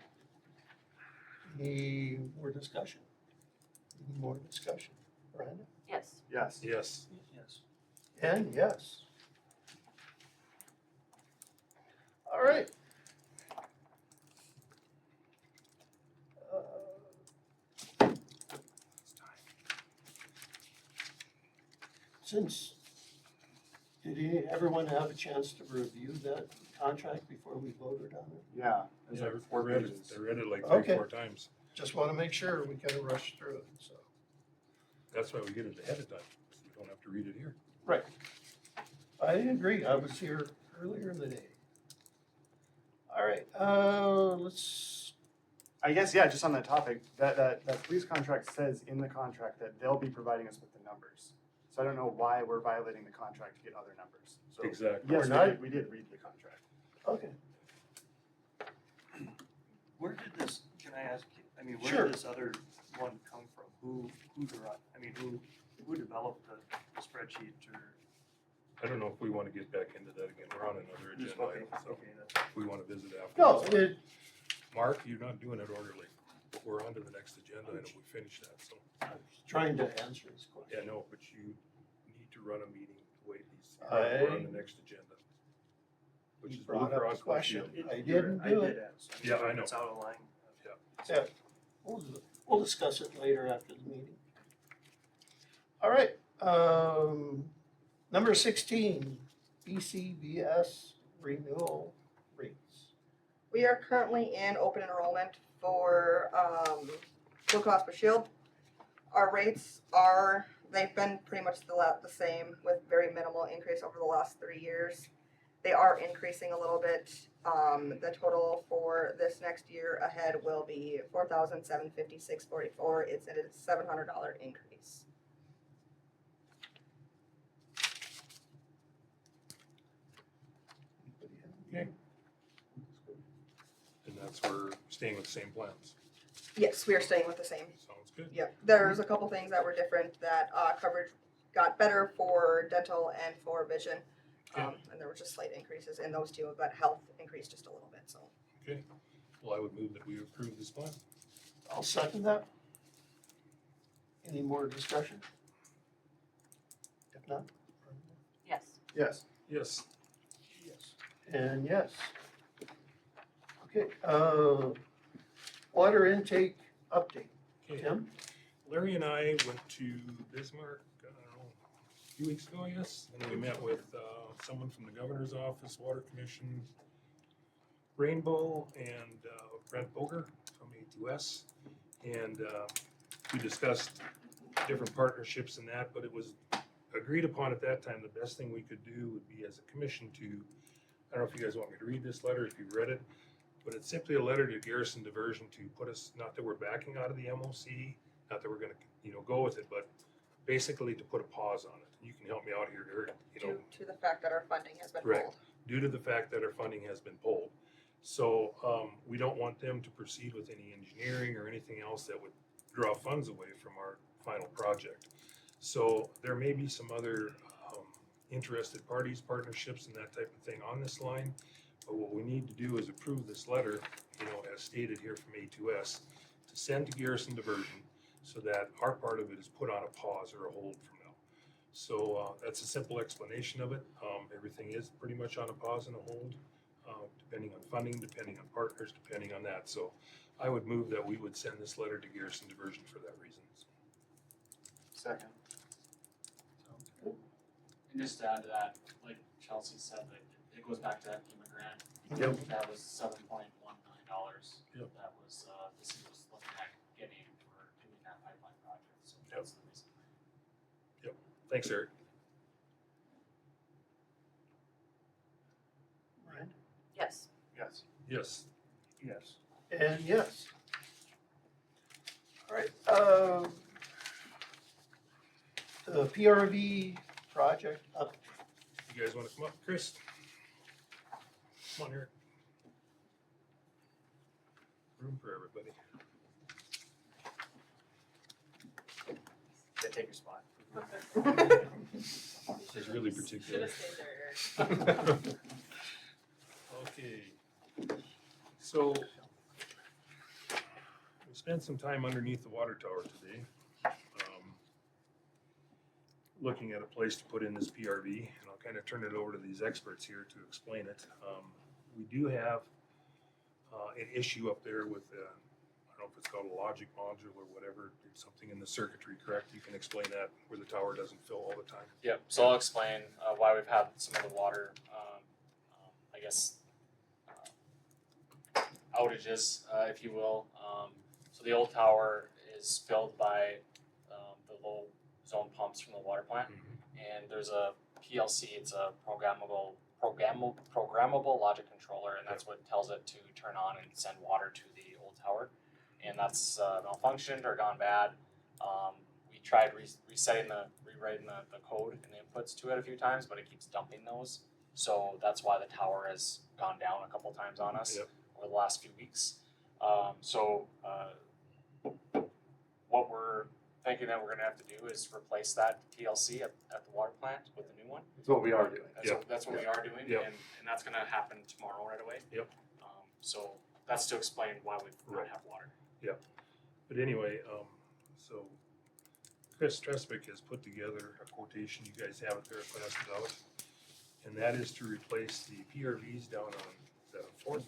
Any more discussion? Any more discussion? Brandon? Yes. Yes. Yes. Yes. And yes. All right. Since, everyone have a chance to review that contract before we voted on it? Yeah. There's Yeah, like 4 I read it, pages. I read it like Okay. 3-4 times. Just want to make sure we kind of rush through it, so. That's why we get it ahead of time, so we don't have to read it here. Right. I agree, I was here earlier in the day. All right, let's, I guess, yeah, just on that topic, that police contract says in the contract that they'll be providing us with the numbers. So I don't know why we're violating the contract to get other numbers. So Exactly. yes, We're not- we did read the contract. okay, Where did this, can I ask, I mean, where Sure. did this other one come from? Who developed the spreadsheet or? I don't know if we want to get back into that again. We're on another Just- agenda okay, item, so okay, that's- if we want to visit no, afterwards. it, Mark, you're not doing it orderly. We're on to the next agenda item. We finished that, so. I was trying to answer his Yeah, question. no, but you need to run a meeting the way it needs to be. I- We're on the next agenda. Which You is brought Blue up Cross the Blue question. Shield. I didn't do it. Yeah, I know. It's out of line. Yeah, we'll discuss it later after the meeting. All right, number 16, BCBS renewal rates. We are currently in open enrollment for Blue Cross Blue Shield. Our rates they've been pretty much the same with very minimal increase over the last 3 years. They are increasing a little bit. The total for this next year ahead will be $4,756.44. It's a $700 increase. Okay. And that's where staying with the same plans. Yes, we are staying with the same. Sounds good. Yep, there's a couple things that were different that coverage got better for dental and for vision. Okay. And there were just slight increases in those two, but health increased just a little bit, so. Okay. Well, I would move that we approve this plan. I'll second that. Any more discussion? If not? Yes. Yes. Yes. Yes. And yes. Okay, water intake update. Okay. Tim? Larry and I went to Bismarck, I don't know, a few weeks ago, I guess, and we met with someone from the governor's office, Water Commission, Rainbow, and Brent Boger from A2S. And we discussed different partnerships and that, but it was agreed upon at that time, the best thing we could do would be as a commission to, I don't know if you guys want me to read this letter, if you've read it, but it's simply a letter to Garrison Diversion to put us, not that we're backing out of the MOC, not that we're gonna, go with it, but basically to put a pause on it. You can help me out here, Eric, Due to the fact that our funding has been Correct. pulled. due to the fact that our funding has been pulled. So, we don't want them to proceed with any engineering or anything else that would draw funds away from our final project. So there may be some other, interested parties, partnerships and that type of thing on this line. But what we need to do is approve this letter, as stated here from A2S, to send to Garrison Diversion so that our part of it is put on a pause or a hold from now. So, that's a simple explanation of it. Everything is pretty much on a pause and a hold, depending on funding, depending on partners, depending on that. So I would move that we would send this letter to Garrison Diversion for that reason. Second. And just to add to that, like Chelsea said, that it goes back to that FEMA grant. Yep. That was $7.19 million. Yep. That was, the city was looking at getting for doing that pipeline project, so Yep. that's the reason. Thanks, Eric. Ryan? Yes. Yes. Yes. Yes. And yes. All right, the PRV project update. You guys wanna come up, Chris? Come on, Eric. Room for everybody. They take your spot. It's really particular. Should've stayed there, Eric. Okay. So, we spent some time underneath the water tower today, looking at a place to put in this PRV, and I'll kind of turn it over to these experts here to explain it. We do have an issue up there with, I don't know if it's called a logic module or whatever, it's something in the circuitry, correct? You can explain that, where the tower doesn't fill all the time. Yep, so I'll explain why we've had some of the water, I guess, outages, if you will. So the old tower is filled by the low zone pumps from the water plant, and there's a PLC. It's a programmable logic controller, and that's what tells it to turn on and send water to the old tower. And that's malfunctioned or gone bad. We tried rewriting the code and the inputs to it a few times, but it keeps dumping those. So that's why the tower has gone down a couple times on us Yep. over the last few weeks. What we're thinking that we're gonna have to do is replace that PLC at the water plant with a new one. That's what we are doing. That's what we are doing, Yep. and that's gonna happen tomorrow right away. Yep. So that's to explain why we Right. don't have water. But anyway, so Chris Tresvik has put together a quotation, you guys have it there, passed it out. And that is to replace the PRVs down on, is that a fourth?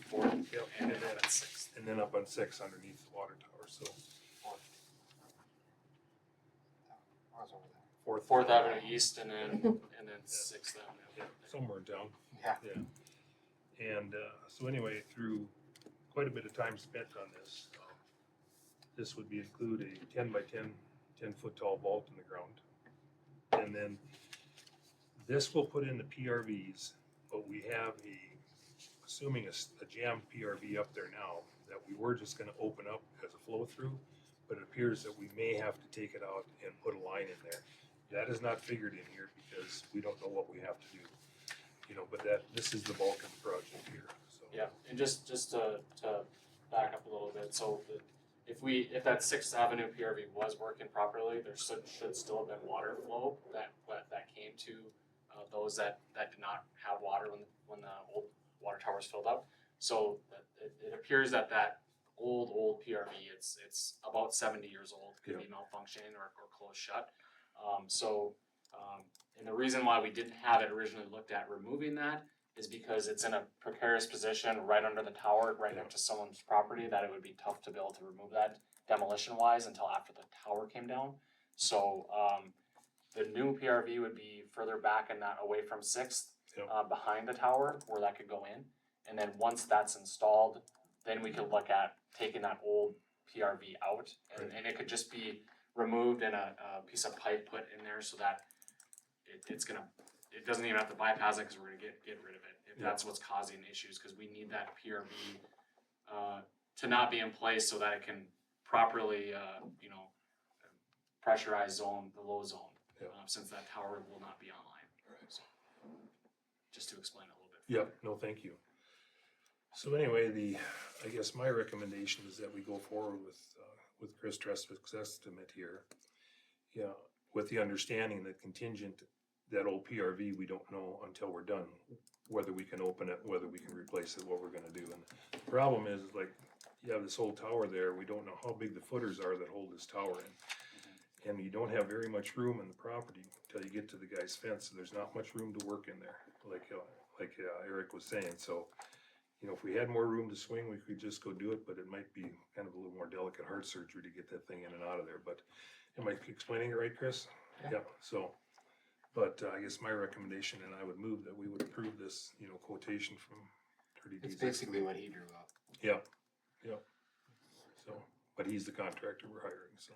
Yep, And then at 6. and then up on 6 underneath the water tower, so Fourth Avenue East and then Sixth Avenue. Yeah, somewhere in town. Yeah. And, so anyway, through quite a bit of time spent on this, this would include a 10 by 10-foot tall vault in the ground. And then this will put in the PRVs, but we have assuming a jammed PRV up there now, that we were just gonna open up as a flow through, but it appears that we may have to take it out and put a line in there. That is not figured in here because we don't know what we have to do. You know, but this is the bulk of the project here, so. Yeah, and just to back up a little bit, so if that Sixth Avenue PRV was working properly, there should still have been water flow that came to those that did not have water when the old water tower was filled up. So it appears that old PRV, it's about 70 years old, could be malfunctioning or closed shut. And the reason why we didn't have it originally looked at removing that is because it's in a precarious position right under the tower, right next to someone's property, that it would be tough to be able to remove that demolition wise until after the tower came down. So the new PRV would be further back and not away from Sixth, behind the tower where that could go in. And then once that's installed, then we could look at taking that old PRV out, and it could just be removed and a piece of pipe put in there so that it doesn't even have to bypass it, because we're gonna get rid of it if that's what's causing issues, because we need that PRV to not be in place so that it can properly pressurize the low zone, since that tower will not be online. So, just to explain it a little bit. Yep, no, thank you. So anyway, I guess my recommendation is that we go forward with Chris Treswick's estimate here. Yeah, with the understanding that contingent, that old PRV, we don't know until we're done, whether we can open it, whether we can replace it, what we're gonna do. And the problem is, like, you have this old tower there, we don't know how big the footers are that hold this tower in. And you don't have very much room in the property until you get to the guy's fence, so there's not much room to work in there, like Eric was saying. So, you know, if we had more room to swing, we could just go do it, but it might be kind of a little more delicate heart surgery to get that thing in and out of there. But am I explaining it right, Chris? Yeah. So, but I guess my recommendation, and I would move that we would approve this, quotation from Dirty It's Diesel. basically what he drew up. Yeah. So, but he's the contractor we're hiring, so,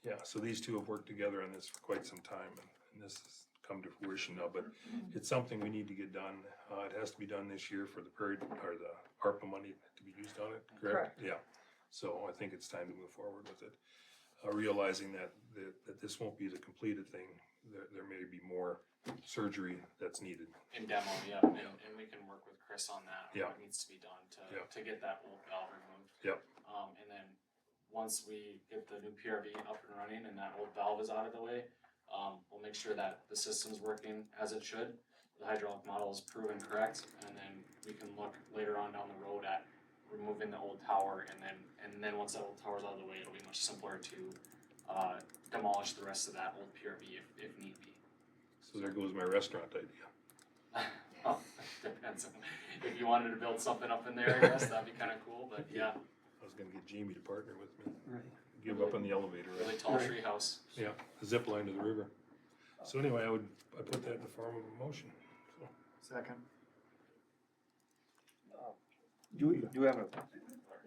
Yeah, so these two have worked together on this for quite some time, and this has come to fruition now, but it's something we need to get done. It has to be done this year for the the ARPA money to be used on it, correct? Yeah, so I think it's time to move forward with it. Realizing that this won't be the completed thing, there may be more surgery that's needed. In demo, and we can work with Chris on that, what needs to be done to get that old valve removed. Yep. And then, once we get the new PRV up and running and that old valve is out of the way, we'll make sure that the system's working as it should. The hydraulic model is proven correct, and then we can look later on down the road at removing the old tower, and then once that old tower's out of the way, it'll be much simpler to demolish the rest of that old PRV if need be. So there goes my restaurant idea. Well, depends on, if you wanted to build something up in there, I guess that'd be kinda cool, but yeah. I was gonna get Jamie to partner with me. Right. Give up on the elevator. Really tall tree house. Yeah, the zip line to the river. So anyway, I put that in the form of a motion. So, Second. Do we have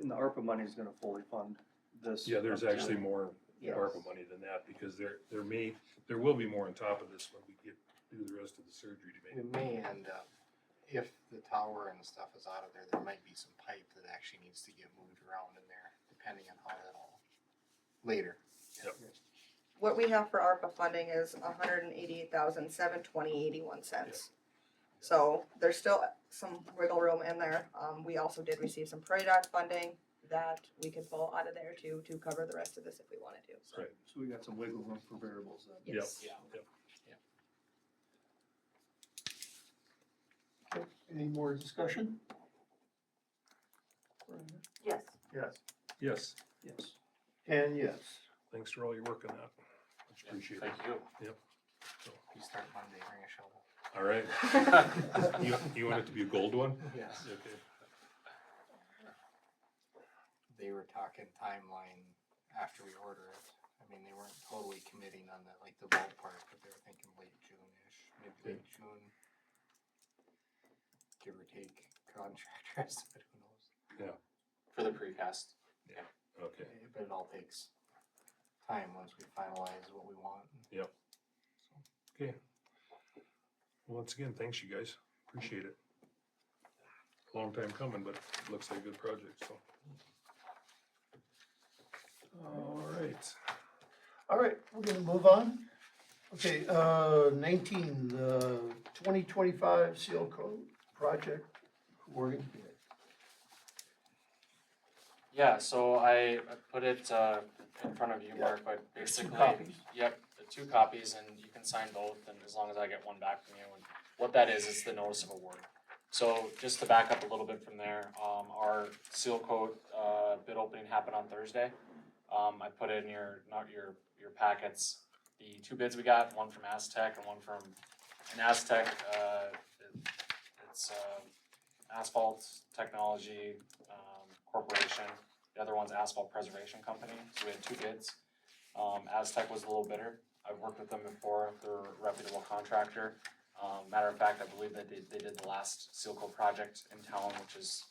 and the ARPA money is gonna fully fund this? yeah, there's actually more Yes. ARPA money than that, because there will be more on top of this when we do the rest of the surgery to We make. may end up, if the tower and stuff is out of there, there might be some pipe that actually needs to get moved around in there, depending on how that all, later. What we have for ARPA funding is $188,720.81. So there's still some wiggle room in there. We also did receive some Prairie Dog funding that we could pull out of there to cover the rest of this if we wanted to. So, Right. So we got some wiggle room for variables then. yes. Yeah. Any more discussion? Yes. Yes. Yes, Yes. And yes. thanks for all your work on that. Much appreciated. Thank you. You start Monday, bring a shovel. All right. You want it to be a gold one? Yes. Okay. They were talking timeline after we order it. I mean, they weren't totally committing on the, like the ballpark, but they were thinking late June-ish, maybe late June. Give or take contractor estimate, who knows? For the precast. Okay. But it all takes time once we finalize what we want. Okay. Well, once again, thanks you guys. Appreciate it. Long time coming, but it looks like a good project, so. All right. We're gonna move on. Okay, 19, the 2025 Seal Coat Project awarding bid. Yeah, so I put it in front of you, Mark, but There's two basically, copies. yep, the 2 copies, and you can sign both, and as long as I get one back from you. And what that is the notice of award. So just to back up a little bit from there, our seal coat bid opening happened on Thursday. I put in your packets the 2 bids we got, one from Aztec and one from Aztec. It's Asphalt Technology Corporation. The other one's Asphalt Preservation Company. So we had 2 bids. Aztec was a little bitter. I've worked with them before. They're a reputable contractor. Matter of fact, I believe that they did the last seal coat project in town, which is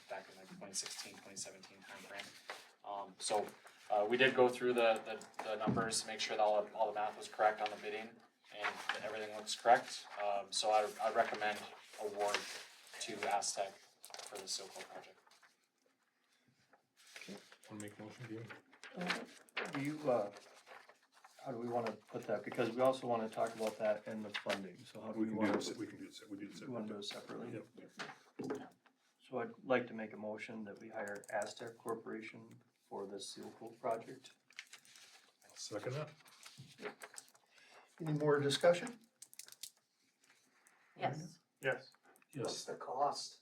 back in like 2016, 2017 timeframe. So we did go through the numbers to make sure that all the math was correct on the bidding and that everything looks correct. So I recommend award to Aztec for the seal coat project. Wanna make a motion, Dean? Do you, how do we wanna put that? Because we also wanna talk about that and the funding, so how do We we can wanna? do it, we can do it, we do it We wanna do separately. it separately? Yep. So I'd like to make a motion that we hire Aztec Corporation for the seal coat project. Second that? Any more discussion? Yes. Yes. What's Yes, the cost?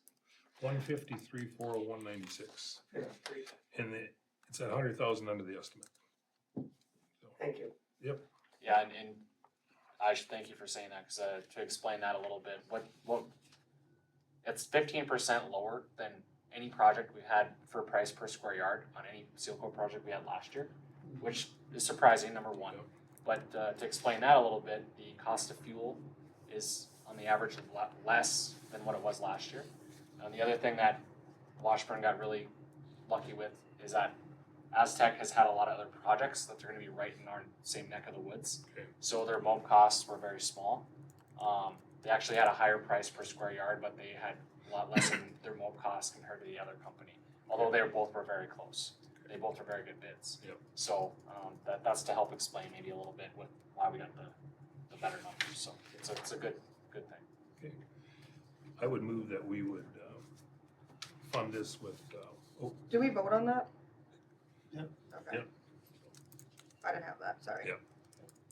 153, 401.96. Yeah, great. And it's at 100,000 under the estimate. Thank you. Yeah, and I should thank you for saying that, cause to explain that a little bit, what, it's 15% lower than any project we had for price per square yard on any seal coat project we had last year, which is surprising, number one. But to explain that a little bit, the cost of fuel is on the average less than what it was last year. And the other thing that Washburn got really lucky with is that Aztec has had a lot of other projects that they're gonna be right in our same neck of the woods. Okay. So their mob costs were very small. They actually had a higher price per square yard, but they had a lot less in their mob costs compared to the other company. Although they both were very close. They both were very good bids. Yep. So that's to help explain maybe a little bit with why we got the better numbers. So it's a good thing. Okay. I would move that we would fund this with, Do we vote on that? Yep. Okay. Yep. I didn't have that, sorry. Yep.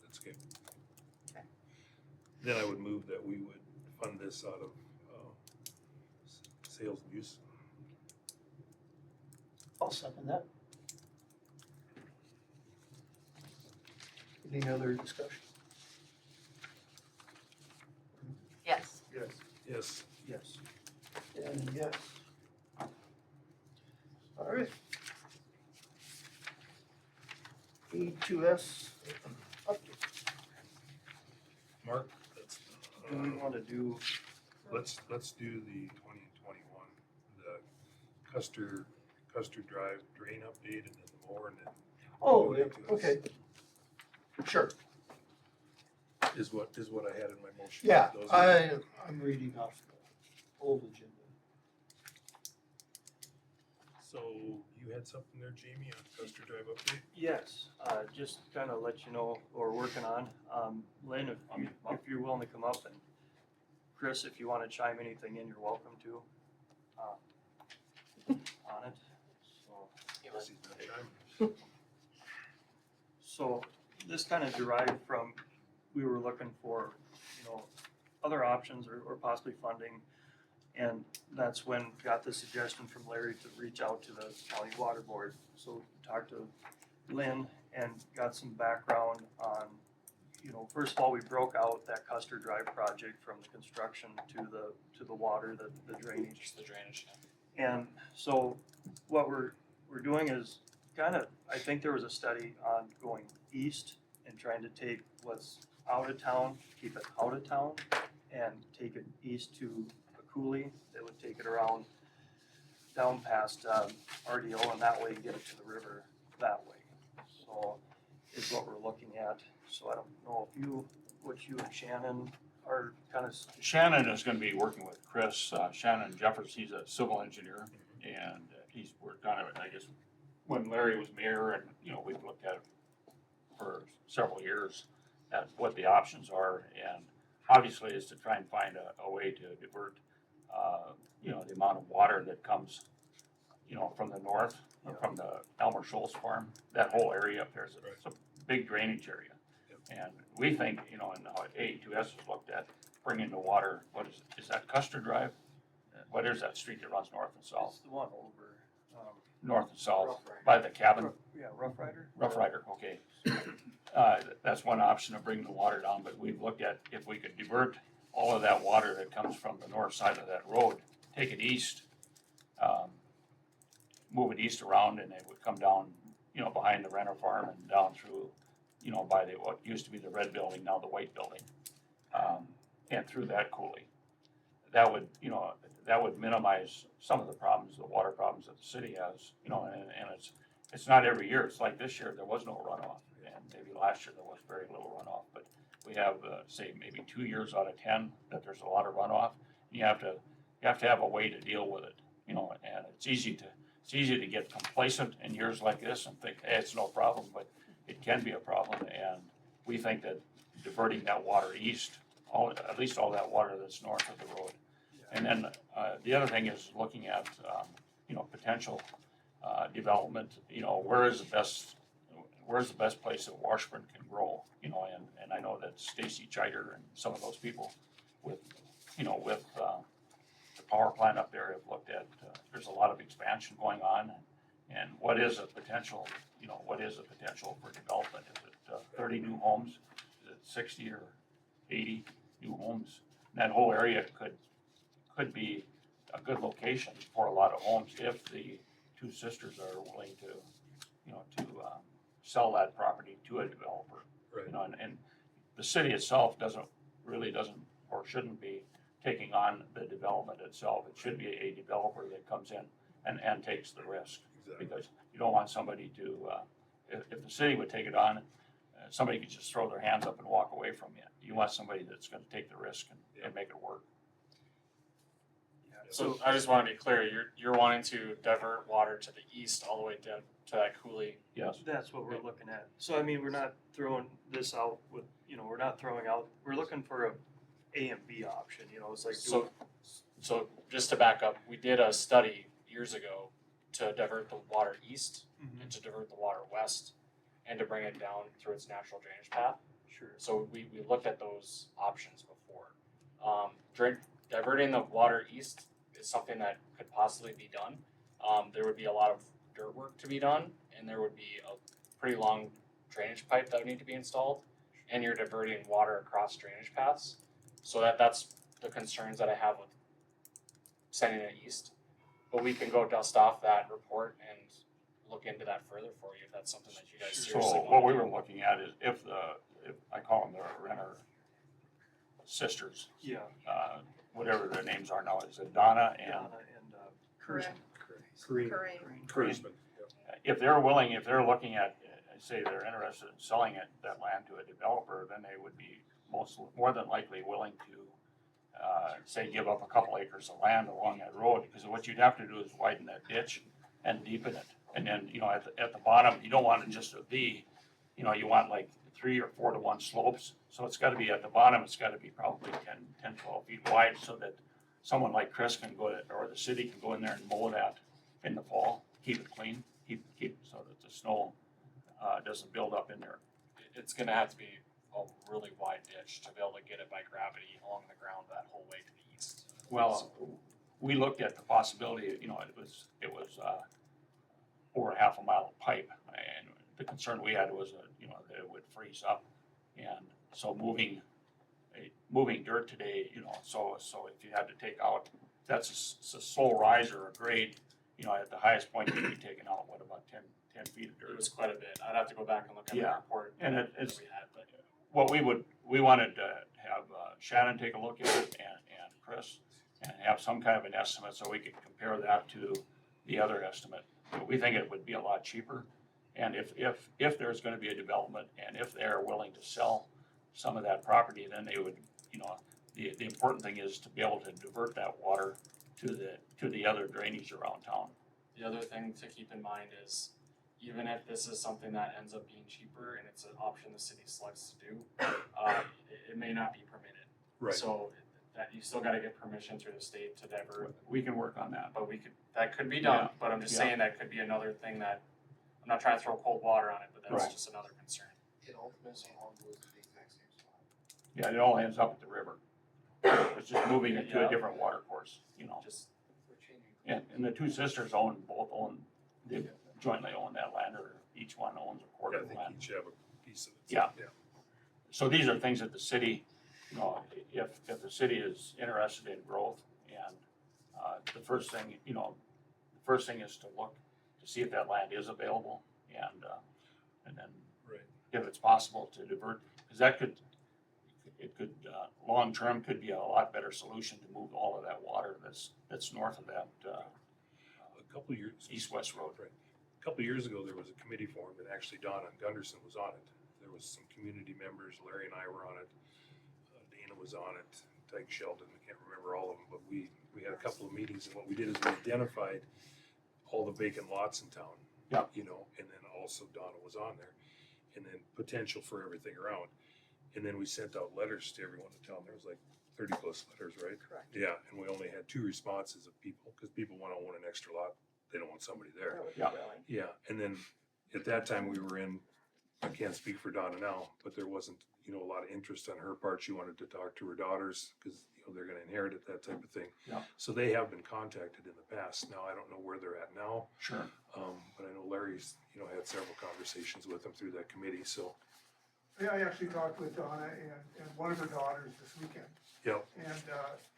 that's good. Okay. Then I would move that we would fund this out of sales and use. I'll second that. Any other discussion? Yes. Yes. Yes. Yes. And yes. All right. E2S update. Mark, that's, Do we wanna do, let's do the 2021, the Custer Drive drain update and then the mower and then Oh, yeah, okay. Sure. is what I had in my motion. Yeah, Those are- I'm reading off the old agenda. So you had something there, Jamie, on Custer Drive update? yes, just kinda let you know what we're working on. Lynn, if you're willing to come up, and Chris, if you wanna chime anything in, you're welcome to, on it, so. Yes, he's not chiming. So this kind of derived from, we were looking for, other options or possibly funding. And that's when got the suggestion from Larry to reach out to the county water board. So talked to Lynn and got some background on, first of all, we broke out that Custer Drive project from the construction to the water, the drainage. Just the drainage. Yeah. And so what we're doing is I think there was a study on going east and trying to take what's out of town, keep it out of town, and take it east to a coulee that would take it around down past RDO, and that way get it to the river that way. So is what we're looking at. So I don't know if what you and Shannon are kind of. Shannon is gonna be working with Chris, Shannon Jeffers, he's a civil engineer, and he's worked on it, I guess, when Larry was mayor, and, you know, we've looked at it for several years at what the options are, and obviously is to try and find a way to divert, you know, the amount of water that comes, you know, from the north, or from the Elmer Schultz farm, that whole area up there is a big drainage area. And we think, you know, and AE2S has looked at bringing the water, is that Custer Drive? What is that street that runs north and south? It's the one over. North and south, Rough Rider. by the cabin? Yeah, Rough Rider. Rough Rider, okay. That's one option of bringing the water down, but we've looked at if we could divert all of that water that comes from the north side of that road, take it east, move it east around, and it would come down, you know, behind the Renner farm and down through, you know, by what used to be the red building, now the white building, and through that coulee. That would, you know, that would minimize some of the problems, the water problems that the city has, you know, and it's not every year. It's like this year, there was no runoff, and maybe last year there was very little runoff, but we have, say, maybe 2 years out of 10 that there's a lot of runoff. You have to have a way to deal with it, you know, and it's easy to get complacent in years like this and think, hey, it's no problem, but it can be a problem, and we think that diverting that water east, at least all that water that's north of the road. And then the other thing is looking at, you know, potential development, you know, where's the best place that Washburn can grow, you know, and I know that Stacy Chider and some of those people with the power plant up there have looked at, there's a lot of expansion going on, and what is a potential for development? Is it 30 new homes? Is it 60 or 80 new homes? And that whole area could be a good location for a lot of homes if the two sisters are willing to, you know, to sell that property to a developer. Right. You know, and the city itself doesn't or shouldn't be taking on the development itself. It should be a developer that comes in and takes the risk. Exactly. Because you don't want somebody to, if the city would take it on, somebody could just throw their hands up and walk away from you. You want somebody that's gonna take the risk and make it work. So I just want to be clear, you're wanting to divert water to the east all the way down to that coulee. Yes. That's what we're looking at. So I mean, we're not throwing this out with, you know, we're looking for a and B option, you know, it's like. So just to back up, we did a study years ago to divert the water east and to divert the water west and to bring it down through its natural drainage path. Sure. So we looked at those options before. Diverting the water east is something that could possibly be done. There would be a lot of dirt work to be done, and there would be a pretty long drainage pipe that would need to be installed, and you're diverting water across drainage paths. So that's the concerns that I have with sending it east. But we can go dust off that report and look into that further for you if that's something that you guys So seriously want. what we were looking at is if I call them the Renner sisters, Yeah. whatever their names are now, is it Donna and Donna and Correct. Kareem. Correct. if they're willing, if they're looking at, say they're interested in selling that land to a developer, then they would be more than likely willing to, say, give up a couple acres of land along that road, because what you'd have to do is widen that ditch and deepen it. And then, you know, at the bottom, you don't want it just to be, you know, you want like 3 or 4 to 1 slopes. So it's gotta be at the bottom, it's gotta be probably 10, 12 feet wide, so that someone like Chris can go, or the city can go in there and mow that in the fall, keep it clean, keep so that the snow doesn't build up in there. It's gonna have to be a really wide ditch to be able to get it by gravity along the ground that whole way to the east. Well, we looked at the possibility, you know, it was over a half a mile of pipe, and the concern we had was, you know, that it would freeze up. And so moving dirt today, you know, so if you had to take out, that's a slow rise or a grade, you know, at the highest point, you'd be taking out, what, about 10 feet of It dirt? was quite a bit. I'd have to go back and look at the Yeah. report And that it's, we had, but what we wanted to have Shannon take a look at it and Chris, and have some kind of an estimate so we could compare that to the other estimate. We think it would be a lot cheaper, and if there's gonna be a development, and if they're willing to sell some of that property, then they would, you know, the important thing is to be able to divert that water to the other drainage around town. the other thing to keep in mind is even if this is something that ends up being cheaper and it's an option the city selects to do, it may not be permitted. Right. So that you still gotta get permission through the state to divert, We can work on that. but that could be done, Yeah. but I'm just Yeah. saying that could be another thing that, I'm not trying to throw cold water on it, but that's Right. just another concern. It ultimately all goes to the exact same spot. Yeah, it all ends up at the river. It's just moving it to Yeah. a different water course, you know. Just, We're changing. And the two sisters both own, they jointly own that land, or each one owns a quarter I of the think land. each have a piece of it. Yeah. So these are things that the city, you know, if the city is interested in growth, and, the first thing is to look to see if that land is available, and then Right. if it's possible to divert, because it could, long-term could be a lot better solution to move all of that water that's north of that, A couple of years. east-west road. Right. A couple of years ago, there was a committee formed, and actually Donna Gunderson was on it. There was some community members, Larry and I were on it, Dana was on it, Tyke Sheldon, I can't remember all of them, but we had a couple of meetings, and what we did is we identified all the vacant lots in town. Yeah. You know, and then also Donna was on there, and then potential for everything around. And then we sent out letters to everyone in town, there was like 30+ letters, right? Correct. Yeah, and we only had 2 responses of people, because people wanna own an extra lot, they don't want somebody there. That would be Yeah. willing. Yeah, and then at that time, we were in, I can't speak for Donna now, but there wasn't, you know, a lot of interest on her part. She wanted to talk to her daughters, because, you know, they're gonna inherit it, that type of thing. Yeah. So they have been contacted in the past. Now, I don't know where they're at now, Sure. but I know Larry's, you know, had several conversations with them through that committee, so. Yeah, I actually talked with Donna and one of her daughters this weekend, Yep. and,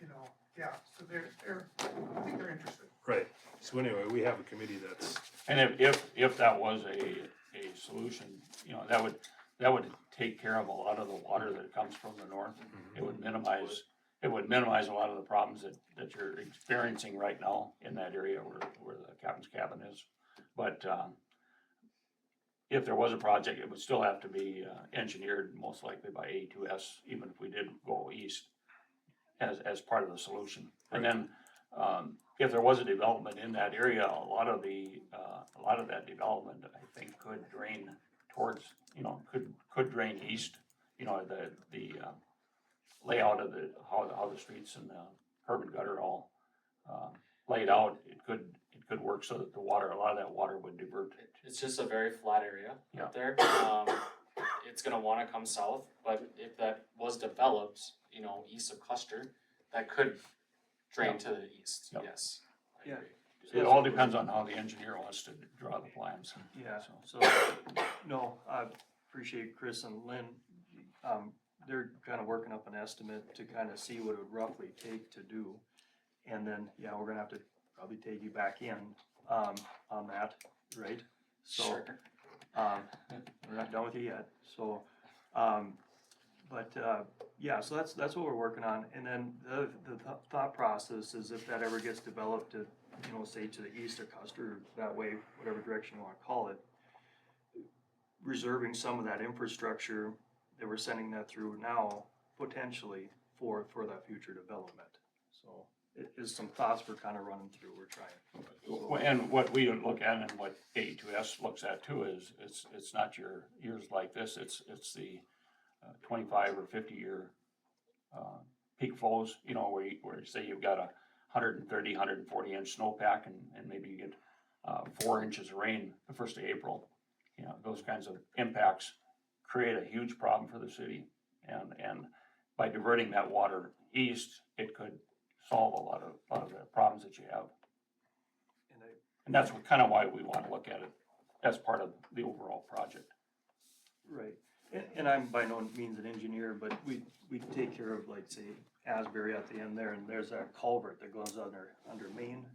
you know, yeah, so I think they're interested. Right, so anyway, we have a committee that's, And if that was a solution, you know, that would take care of a lot of the water that comes from the north. It would minimize a lot of the problems that you're experiencing right now in that area where the captain's cabin is. But, if there was a project, it would still have to be, engineered most likely by A2S, even if we did go east as part of the solution. And then, if there was a development in that area, a lot of that development, I think, could drain towards, you know, could drain east. You know, the layout of how the streets and the curb and gutter all, laid out, it could work so that a lot of that water would divert. it's just a very flat area Yeah. out there. It's gonna wanna come south, but if that was developed, you know, east of Custer, that could drain to the east, Yep. yes. I Yeah. agree. It all depends on how the engineer wants to draw the plans. Yeah, So, no, I appreciate Chris and Lynn. They're kind of working up an estimate to kind of see what it would roughly take to do. And then, yeah, we're gonna have to probably take you back in, on that, right? So, Sure. we're not done with you yet, so, yeah, so that's what we're working on. And then the thought process is if that ever gets developed to, you know, say to the east of Custer, that way, whatever direction you wanna call it, reserving some of that infrastructure that we're sending that through now, potentially for that future development. So it is some thoughts we're kind of running through, we're trying. So- and what we look at and what A2S looks at too is, it's not your years like this, it's the 25 or 50-year peak flows, you know, where you say you've got 130, 140 inch snowpack and maybe you get 4 inches of rain the 1st of April. You know, those kinds of impacts create a huge problem for the city. And by diverting that water east, it could solve a lot of the problems that you have. And that's kind of why we want to look at it as part of the overall project. Right, and I'm by no means an engineer, but we take care of, like, say, Asbury at the end there, and there's a culvert that goes under Main.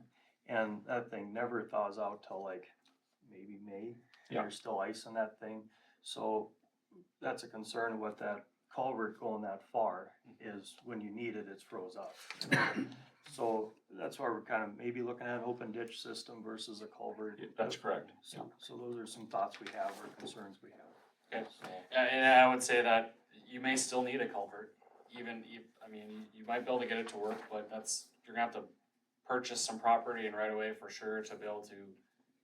and that thing never thaws out till like maybe May. Yeah. There's still ice on that thing, so that's a concern with that culvert going that far, is when you need it, it's froze up. So that's why we're kind of maybe looking at an open ditch system versus a culvert. That's correct, yeah. So those are some thoughts we have or concerns we have. Okay. So, And I would say that you may still need a culvert, I mean, you might be able to get it to work, but you're gonna have to purchase some property and right away for sure to be able to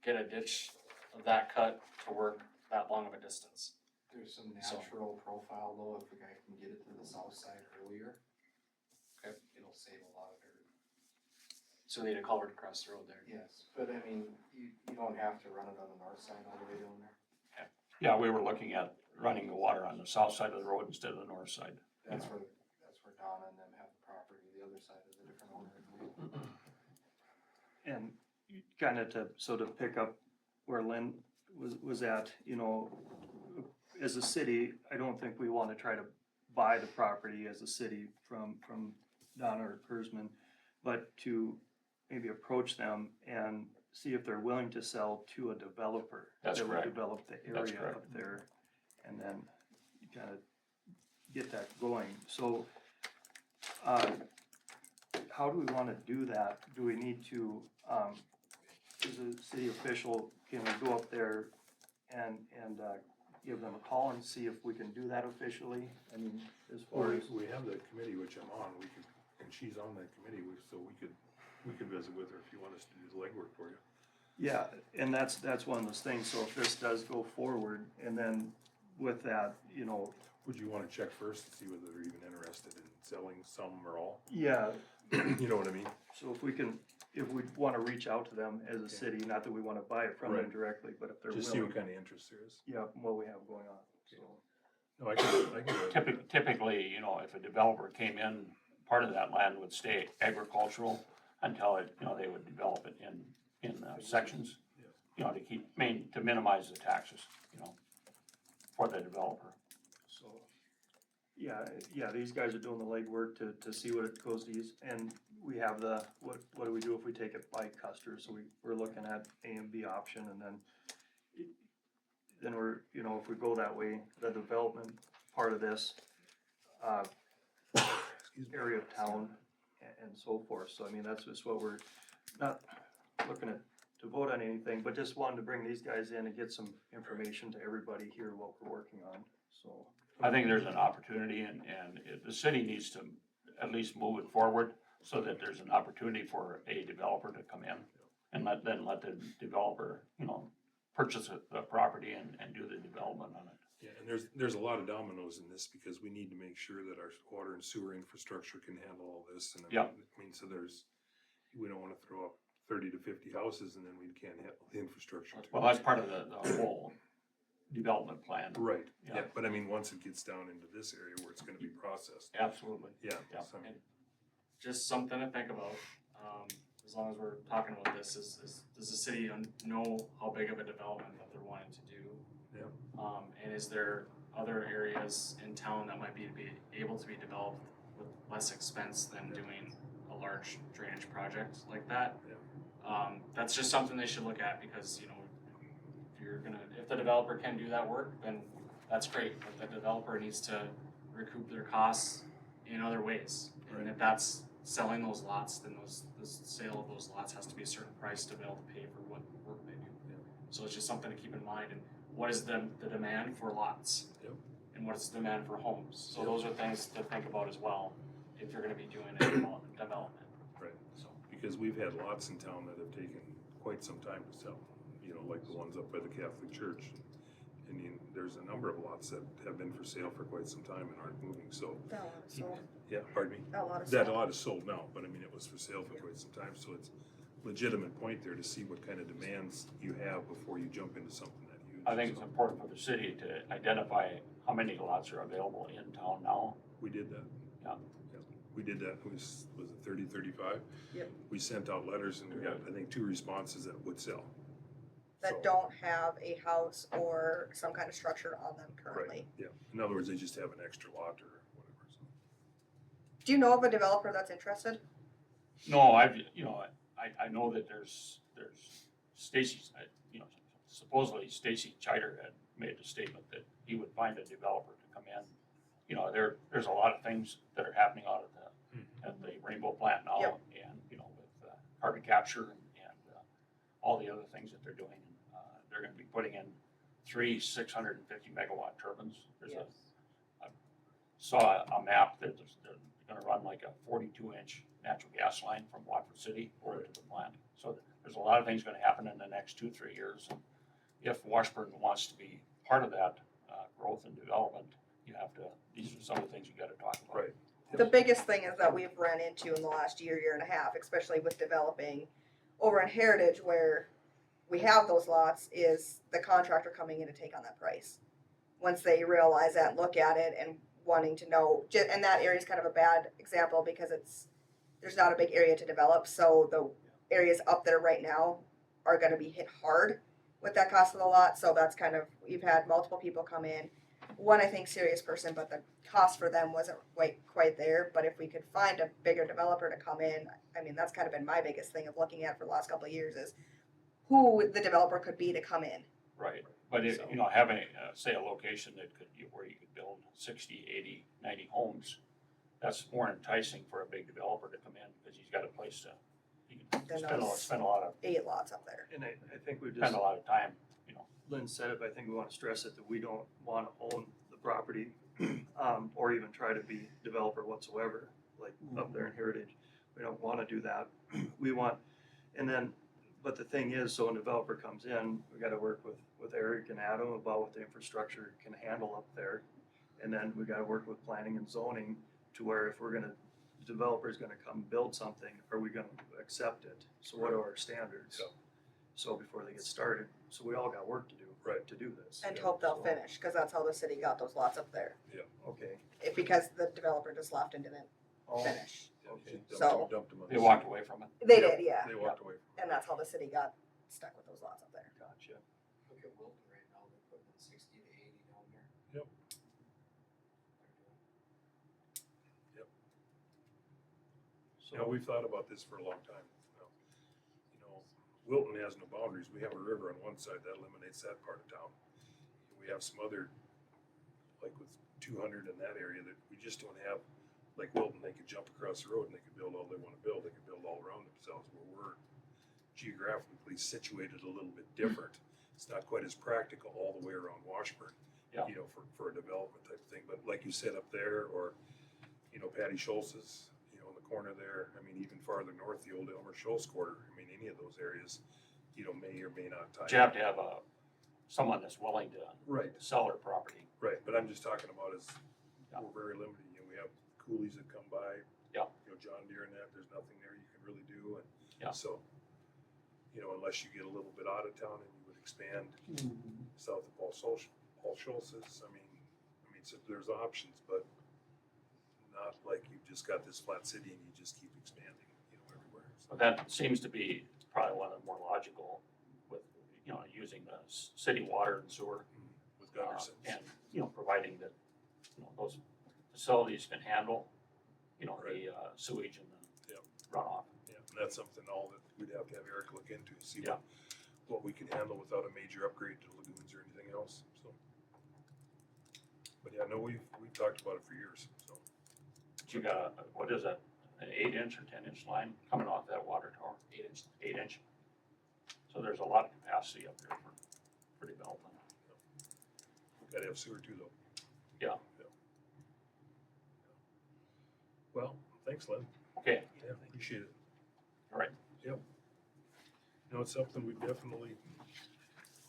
get a ditch of that cut to work that long of a distance. There's some So- natural profile though, if the guy can get it to the south side earlier. Okay. It'll save a lot of dirt. So we need a culvert across the road there. Yes, but I mean, you don't have to run it on the north side all the way down there. Yeah, we were looking at running the water on the south side of the road instead of the north side. That's where Donna and them have the property, the other side is a different owner, I believe. and kind of to pick up where Lynn was at, as a city, I don't think we want to try to buy the property as a city from Donna or Kurzman, but to maybe approach them and see if they're willing to sell to a developer. That's that would correct. develop the That's area correct. up there, and then kind of get that going. So, how do we want to do that? Do we need to, as a city official, can we go up there and give them a call and see if we can do that officially? I mean, as far as, We have that committee, which I'm on, and she's on that committee, so we could visit with her if you want us to do the legwork for you. yeah, and that's one of those things. So if this does go forward, and then with that, Would you wanna check first to see whether they're even interested in selling some or all? yeah, You know what I mean? so if we want to reach out to them as a city, not that we want to buy it from them Right. directly, but if they're Just see willing, what kind of interest there is. yeah, what we have going on, so. No, I can. Typically, if a developer came in, part of that land would stay agricultural until they would develop it in sections, to minimize the taxes, for the developer. So, yeah, these guys are doing the legwork to see what it goes to use, and we have what do we do if we take it by Custer, so we're looking at A and B option, and then we're, if we go that way, the development part of this, area of town and so forth, so I mean, that's just what we're not looking to vote on anything, but just wanted to bring these guys in and get some information to everybody here what we're working on, so. I think there's an opportunity and the city needs to at least move it forward so that there's an opportunity for a developer to come in and let the developer, purchase the property and do the development on it. Yeah, and there's a lot of dominoes in this because we need to make sure that our water and sewer infrastructure can handle all this. And Yeah. I mean, so we don't wanna throw up 30 to 50 houses and then we can't handle the infrastructure. Well, that's part of the whole development plan. Right, Yeah. yeah, but I mean, once it gets down into this area where it's gonna be processed, Absolutely. yeah. Yeah. So, I mean, Just something to think about, as long as we're talking about this, is does the city know how big of a development that they're wanting to do? Yeah. And is there other areas in town that might be able to be developed with less expense than doing a large drainage project like that? That's just something they should look at, because, if the developer can do that work, then that's great, but the developer needs to recoup their costs in other ways. And if that's selling those lots, then the sale of those lots has to be a certain price to be able to pay for what work they do. So it's just something to keep in mind, and what is the demand for lots? Yep. And what is the demand for homes? So Yep. those are things to think about as well, if you're gonna be doing a development. Right, So, because we've had lots in town that have taken quite some time to sell, like the ones up by the Catholic Church. I mean, there's a number of lots that have been for sale for quite some time and aren't moving, so, That lot is sold. yeah, pardon me? That lot is That sold. lot is sold now, but I mean, it was for sale for quite some time, so it's legitimate point there to see what kind of demands you have before you jump into something that huge. I think it's So, important for the city to identify how many lots are available in town now. We did that. Yeah. We did that, was it 30, 35? Yep. We sent out letters and we got, I think, 2 responses that would sell. That So- don't have a house or some kind of structure on them currently. Yeah, in other words, they just have an extra lot or whatever, so. Do you know of a developer that's interested? No, I I know that there's Stacy's, you know, supposedly Stacy Chider had made a statement that he would find a developer to come in. You know, there's a lot of things that are happening out at the Rainbow plant now, Yep. and, you know, with carbon capture and all the other things that they're doing. They're gonna be putting in 3 650 megawatt turbines. There's I saw a map that they're gonna run like a 42-inch natural gas line from Watford City over to the plant. So there's a lot of things gonna happen in the next 2-3 years. And if Washburn wants to be part of that growth and development, you have to, these are some of the things you gotta talk about. Right. The biggest thing is that we've run into in the last year and a half, especially with developing over in Heritage where we have those lots, is the contractor coming in to take on that price. Once they realize that, and look at it and wanting to know, and that area is kind of a bad example because there's not a big area to develop, so the areas up there right now are gonna be hit hard with that cost of the lot, so that's kind of, we've had multiple people come in. One, I think, serious person, but the cost for them wasn't quite there, but if we could find a bigger developer to come in, I mean, that's kind of been my biggest thing of looking at for the last couple of years is who the developer could be to come in. Right, but if, you know, having, say, a location that where you could build 60, 80, 90 homes, that's more enticing for a big developer to come in, because he's got a place to, he can Then spend a lot of, 8 lots up there. And I think we just, spend a lot of time, you know. Lynn said it, but I think we wanna stress it, that we don't wanna own the property, or even try to be developer whatsoever, like up there in Heritage. We don't wanna do that. We want, and then, but the thing is, so when a developer comes in, we gotta work with Eric and Adam about what the infrastructure can handle up there. And then we gotta work with planning and zoning to where if the developer's gonna come build something, are we gonna accept it? So what are our standards? Yeah. So before they get started, so we all got work to do. Right. To do this. And hope they'll finish, cause that's how the city got those lots up there. Okay. Because the developer just left and didn't Oh, finish. okay. So- Dumped them on They the walked away from it. They Yep. did, yeah, They walked away from and that's how the city got stuck with those lots up there. Gotcha. Look at Wilton right now, they're putting in 60 to 80 down there. Yep. You know, we've thought about this for a long time. You know, Wilton has no boundaries. We have a river on one side that eliminates that part of town. We have some other, like with 200 in that area, that we just don't have, like Wilton, they could jump across the road and they could build all they wanna build. They could build all around themselves, where we're geographically situated a little bit different. It's not quite as practical all the way around Washburn. Yeah. You know, for a development type of thing, but like you said up there, or, you know, Patty Schultz's, you know, in the corner there, I mean, even farther north, the old Elmer Schultz quarter, I mean, any of those areas, you know, may or may not tie. But you have to have someone that's willing to Right, sell their property. right, but I'm just talking about is, Yeah. we're very limited, you know, we have coolies that come by. Yeah. You know, John Deere and that, there's nothing there you can really do, and Yeah. so, you know, unless you get a little bit out of town and you would expand south of Paul Schultz's, I mean, so there's options, but not like you've just got this flat city and you just keep expanding, you know, everywhere. So, But that seems to be probably one of the more logical with, you know, using the city water and sewer. with Gunderson's. And, you know, providing that, you know, those facilities can handle, you know, the sewage and the Yep. runoff. Yeah, and that's something all that we'd have to have Eric look into, see Yeah. what we can handle without a major upgrade to lagoons or anything else, so. But yeah, no, we've talked about it for years, so. But you got, what is that, an 8-inch or 10-inch line coming off that water tower? 8-inch. 8-inch. So there's a lot of capacity up there for development. Gotta have sewer too, though. Yeah. Well, thanks, Lynn. Okay. Yeah, appreciate it. All right. Yep. You know, it's something we definitely,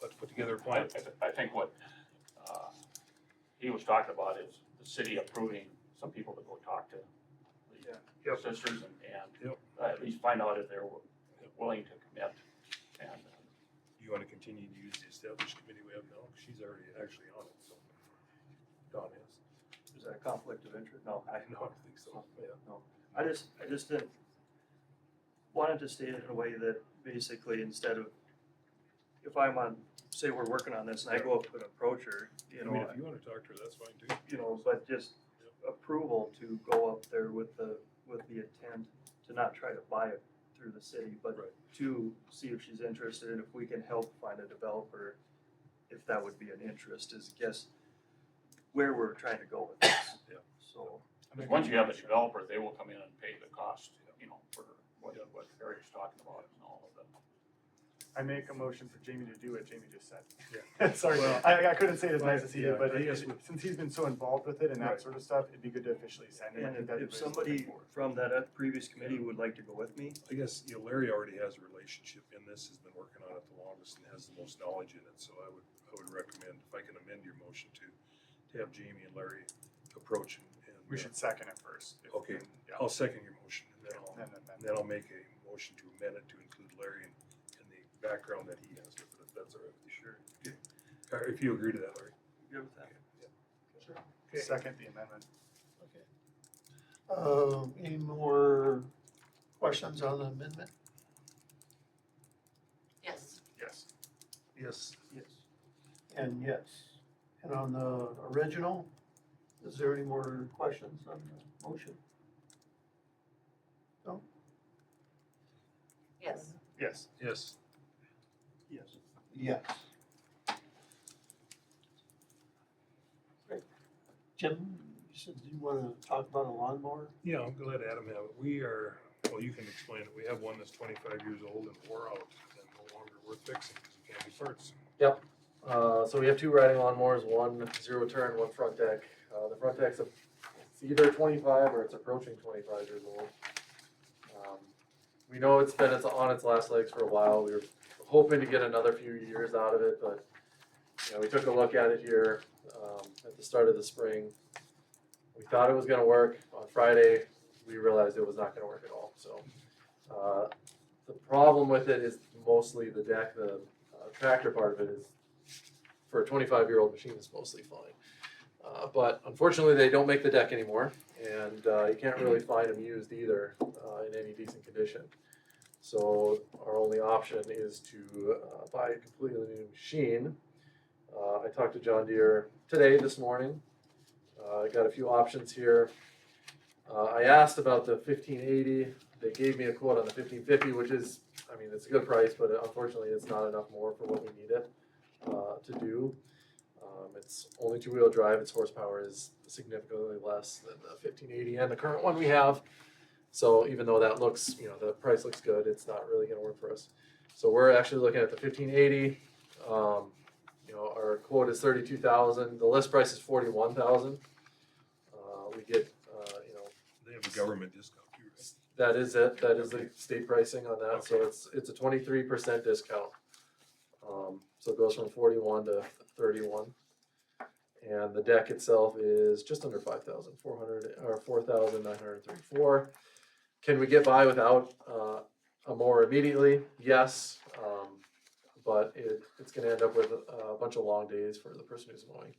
let's put together a I, plan. I think what he was talking about is the city approving some people to go talk to the Yep. sisters and Yep. at least find out if they're willing to commit. And You wanna continue to use the established committee we have now? She's already actually on it, so. Dawn is. Is that a conflict of interest? No, I don't think so, yeah. No, I just didn't, wanted to state it in a way that basically instead of, if I'm on, say we're working on this and I go up and approach her, you I mean, know, if you wanna talk to her, that's fine too. you know, but just approval to go up there with the intent to not try to buy a through the city, but Right. to see if she's interested and if we can help find a developer, if that would be an interest, is I guess where we're trying to go with this. Yeah. So. Because once you have a developer, they will come in and pay the cost, for what Eric's talking about and all of them. I make a motion for Jamie to do what Jamie just said. Yeah. Sorry, Well, I couldn't say it as nice as he yeah, did, but I guess we- since he's been so involved with it and that Right. sort of stuff, it'd be good to officially send it. I And think that's if what he's somebody looking for. from that previous committee would like to go with me, I guess, Larry already has a relationship in this, has been working on it the longest and has the most knowledge in it, so I would recommend, if I can amend your motion to have Jamie and Larry approach and. We should second it first. if we Okay, can, yeah. I'll second your motion, and then Then amend it. then I'll make a motion to amend it to include Larry and the background that he has with it, if that's all right with you. Sure. Okay. Or if you agree to that, Larry. good with that? Okay. Second the amendment. Okay. Any more questions on the amendment? Yes. Yes. Yes. Yes. And yes. And on the original, is there any more questions on the motion? No? Yes. Yes. Yes. Yes. Yes. Great. Jim, you said you wanna talk about a lawnmower? Yeah, I'm glad Adam have it. We are, well, you can explain it. We have one that's 25 years old and wore out and no longer worth fixing because it can't be parts. So we have two riding lawnmowers, one zero turn, one front deck. The front deck's it's either 25 or it's approaching 25 years old. We know it's on its last legs for a while. We were hoping to get another few years out of it, but we took a look at it here at the start of the spring. We thought it was going to work. On Friday, we realized it was not going to work at all. So the problem with it is mostly the deck. The tractor part of it is, for a 25-year-old machine, is mostly fine. But unfortunately, they don't make the deck anymore, and you can't really find them used either in any decent condition. So our only option is to buy a completely new machine. I talked to John Deere this morning. I got a few options here. I asked about the 1580. They gave me a quote on the 1550, which is, it's a good price, but unfortunately, it's not enough more for what we need it to do. It's only two-wheel drive. Its horsepower is significantly less than the 1580 and the current one we have. So even though that looks, the price looks good, it's not really going to work for us. So we're actually looking at the 1580. Our quote is 32,000. The list price is 41,000. We get, They have a government discount too, right? that is it. That is the state pricing on that. So it's a 23% discount. So it goes from 41 to 31. And the deck itself is just under 5,400 or 4,934. Can we get by without a mower immediately? Yes, but it's going to end up with a bunch of long days for the person who's mowing.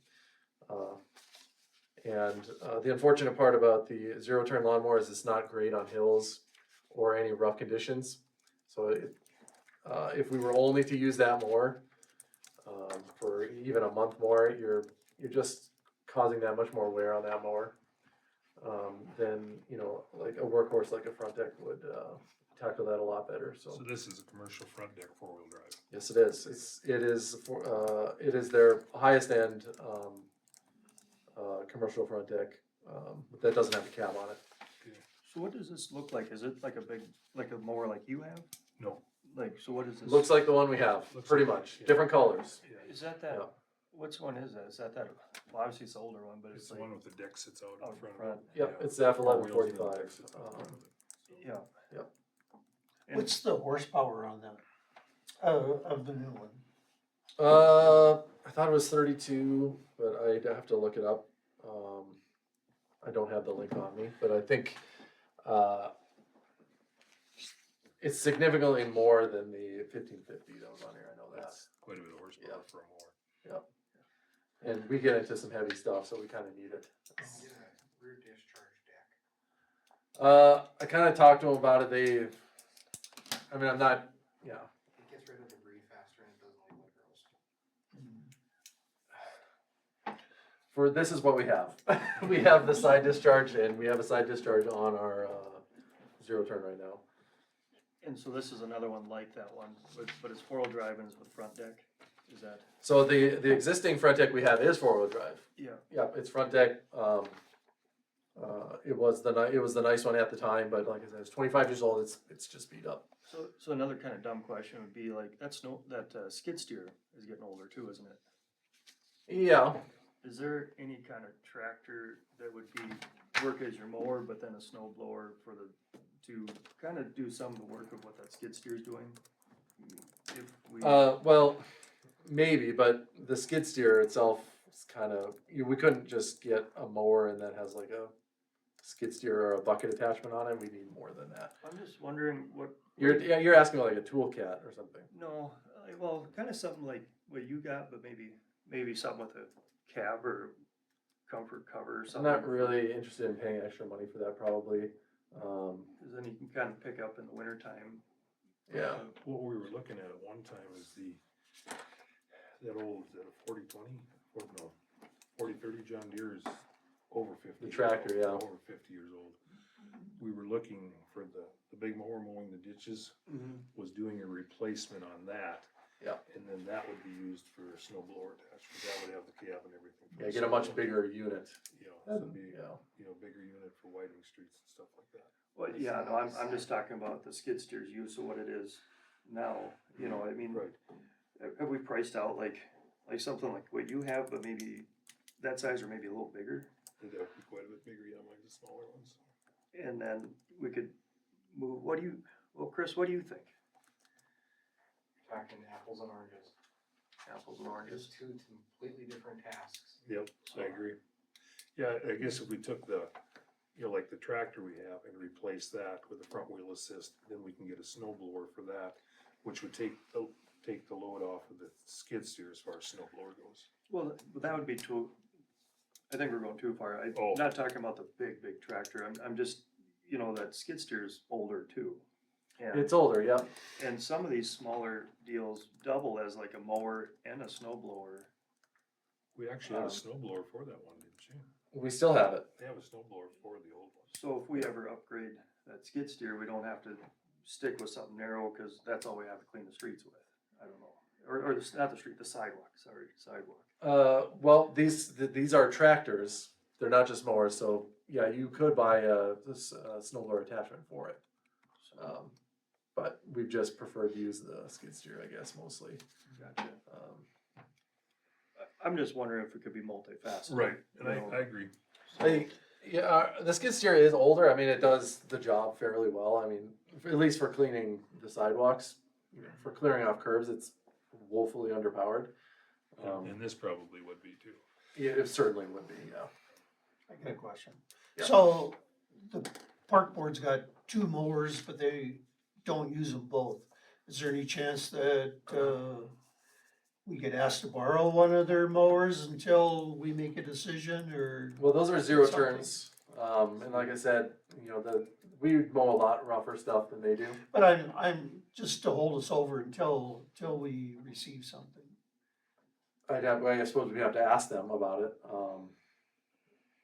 The unfortunate part about the zero-turn lawnmower is it's not great on hills or any rough conditions. So if we were only to use that mower for even a month more, you're just causing that much more wear on that mower than like a workhorse like a front deck would tackle that a lot better. So this is a commercial front deck four-wheel drive. yes, it is. It is their highest end commercial front deck, but that doesn't have a cab on it. So what does this look like? Is it like a mower like you have? No. So what is this? Looks like the one we have, pretty much. Different colors. Is that that? Yeah. Which one is that? Is that well, obviously it's the older one, but It's it's the like, one with the deck sits out out in front of front. it. Yep, it's the F1145. Deck sits out in front of it. yeah. Yep. And- What's the horsepower on that, of the new one? I thought it was 32, but I'd have to look it up. I don't have the link on me, but I think it's significantly more than the 1550 that was on here. I know that. That's quite a bit of horsepower for a mower. Yep. And we get into some heavy stuff, so we kind of need it. Rear discharge deck. I kind of talked to them about it. I'm not, yeah. It gets rid of debris faster and it doesn't leave like gross. This is what we have. We have the side discharge, and we have a side discharge on our zero turn right now. And so this is another one like that one, but it's four-wheel drive and it's with front deck, is that? So the existing front deck we have is four-wheel drive. Yeah. Yep, it's front deck. It was the nice one at the time, but like I said, it's 25 years old. It's just beat up. So another kind of dumb question would be like, that skid steer is getting older too, isn't it? Yeah. Is there any kind of tractor that would be work as your mower, but then a snow blower to kind of do some of the work of what that skid steer is doing? If we, Well, maybe, but the skid steer itself is kind of, we couldn't just get a mower and that has like a skid steer or a bucket attachment on it. We need more than that. I'm just wondering what. You're asking like a tool cat or something. No, well, kind of something like what you got, but maybe something with a cab or comfort cover or I'm something. not really interested in paying extra money for that probably. Cause then you can kind of pick up in the winter time. Yeah. What we were looking at one time is that old, is that a 4020? Or no, 4030 John Deere is over 50. The tractor, years yeah. old, Over 50 years old. We were looking for the big mower mowing the ditches, was doing a replacement on that. Yeah. And then that would be used for a snow blower attachment, that would have the cab and everything. for Yeah, the get a snow much blower. bigger unit. You know, so it'd be, Yeah. bigger unit for widening streets and stuff like that. Well, yeah, no, I'm just talking about the skid steer's use of what it is now, I mean. Right. Have we priced out like something like what you have, but maybe that size or maybe a little bigger? That would be quite a bit bigger, yeah, like the smaller ones. And then we could move, Chris, what do you think? Talking apples and oranges. Apples and oranges? Just two completely different tasks. Yep, I agree. Yeah, I guess if we took like the tractor we have and replace that with a front wheel assist, then we can get a snow blower for that, which would take the load off of the skid steer as far as snow blower goes. Well, but that would be too, I think we're going too far. I'm not talking about the big tractor. I'm just, that skid steer is older too. And- It's older, yeah. And some of these smaller deals double as like a mower and a snow blower. We actually had a snow blower for that one, didn't you? We still have it. They have a snow blower for the old one. So if we ever upgrade that skid steer, we don't have to stick with something narrow, cause that's all we have to clean the streets with. I don't know. Or not the street, the sidewalk, sidewalk. Well, these are tractors. They're not just mowers. So yeah, you could buy this snow blower attachment for it. But we've just preferred to use the skid steer, I guess, mostly. Gotcha. I'm just wondering if it could be multifaceted. Right, and I agree. The skid steer is older. I mean, it does the job fairly well. I mean, at least for cleaning the sidewalks, for clearing off curbs, it's woefully underpowered. And this probably would be too. Yeah, it certainly would be, yeah. I got a question. Yeah. So the park board's got two mowers, but they don't use them both. Is there any chance that, we get asked to borrow one of their mowers until we make a decision, or? Well, those are zero something? turns. And like I said, we mow a lot rougher stuff than they do. But I'm just to hold us over until we receive something. I suppose we have to ask them about it.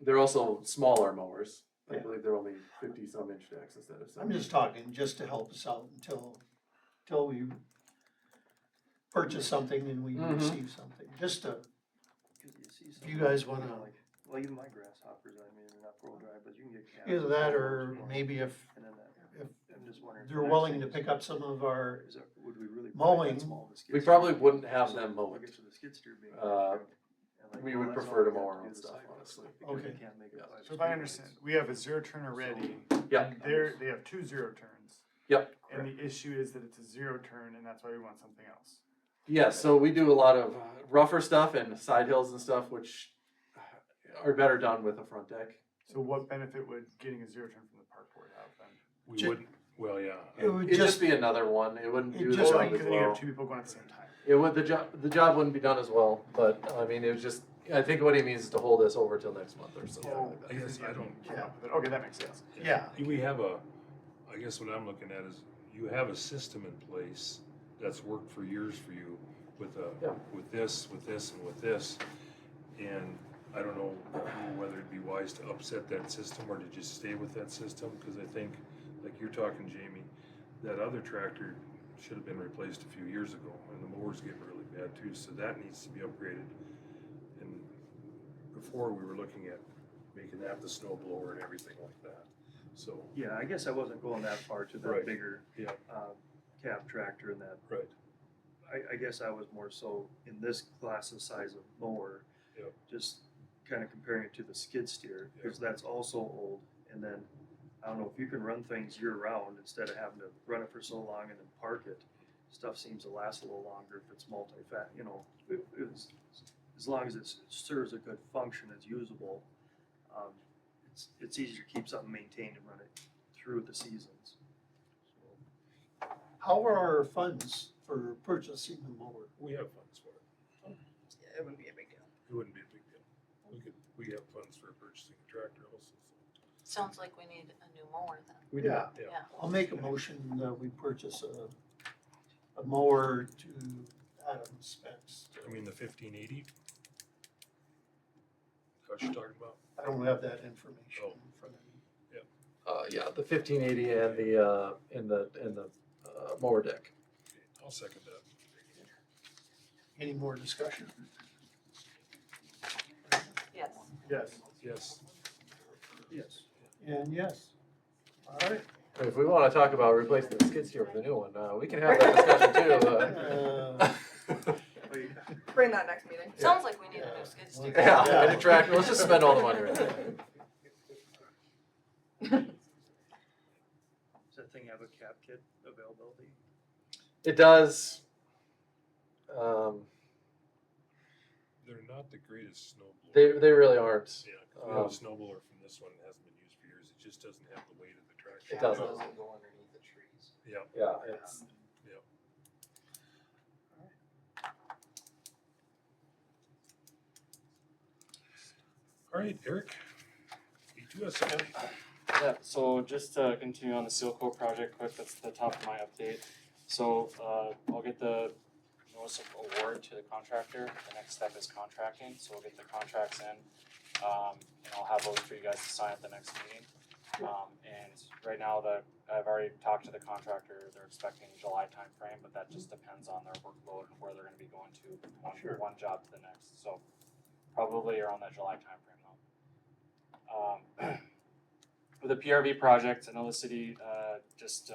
They're also smaller mowers. I Yeah. believe they're only 50-some inch decks instead of 70. I'm just talking just to help us out until we purchase something and we Mhm. receive something, just to, See if you guys wanna, Well, even my grasshoppers, I mean, they're not four-wheel drive, but you can get cabs. either that or maybe if And then that, if I'm just wondering. they're willing to pick up some of our Would we really? mowing. We probably wouldn't have them mow Look it. at the skid steer being. We would prefer to mow our own stuff, honestly. Okay. So if I understand, we have a zero turn already. Yeah. And they have two zero turns. Yep. And the issue is that it's a zero turn and that's why we want something else. Yes, so we do a lot of rougher stuff and side hills and stuff, which are better done with a front deck. So what benefit would getting a zero turn from the park board have then? We wouldn't, well, yeah. It would It'd just just, be another one. It wouldn't do the just job be- as Because then you have well. two people going at the same time. It would, the job wouldn't be done as well, but I mean, it was just, I think what he means is to hold this over till next month or something like I that. guess I don't. Come up with it. Okay, that makes sense. yeah, We have I guess what I'm looking at is you have a system in place that's worked for years for you with Yeah. with this, and with this. And I don't know whether it'd be wise to upset that system or to just stay with that system, because I think, like you're talking, Jamie, that other tractor should have been replaced a few years ago, and the mower's getting really bad too, so that needs to be upgraded. And before, we were looking at making that the snow blower and everything like that, so. Yeah, I guess I wasn't going that far to that Right. bigger, Yeah. cab tractor and that. Right. I guess I was more so in this class of size of mower. Yep. Just kind of comparing it to the skid steer, because that's also old. And then, I don't know, if you can run things year round instead of having to run it for so long and then park it, stuff seems to last a little longer if it's multi-fat, you know, it's, as long as it serves a good function, it's usable. It's easier to keep something maintained and run it through the seasons. How are our funds for purchasing the mower? We have funds for it. Yeah, it wouldn't be a big deal. It wouldn't be a big deal. We have funds for purchasing a tractor also, so. Sounds like we need a new mower then. We do, Yeah. yeah. I'll make a motion that we purchase a mower to Adam's specs. I mean, the 1580? What you talking about? I don't have that information Oh. in front of me. Yeah, the 1580 and the mower deck. I'll second that. Any more discussion? Yes. Yes. Yes. Yes. And yes. All right. If we wanna talk about replacing the skid steer with a new one, we can have that discussion too. Bring that next meeting. Sounds like we need a new skid steer. Yeah, and a tractor, let's just spend all the money right now. Does that thing have a cab kit availability? It does. They're not the greatest snow blower. They really aren't. Yeah, 'cause we have a snow blower from this one that hasn't been used for years. It just doesn't have the weight of the tractor. It doesn't. Doesn't go underneath the trees. Yeah. Yeah, it's, Yeah. All right, Eric, you do have something? Yeah, so just to continue on the Seal Coat project quick, that's the top of my update. So, I'll get the notice of award to the contractor, the next step is contracting, so we'll get the contracts in. And I'll have those for you guys to sign at the next meeting. And right now, I've already talked to the contractor, they're expecting July timeframe, but that just depends on their workload and where they're gonna be going to, one job to the next, so probably around that July timeframe though. For the PRV project, I know the city just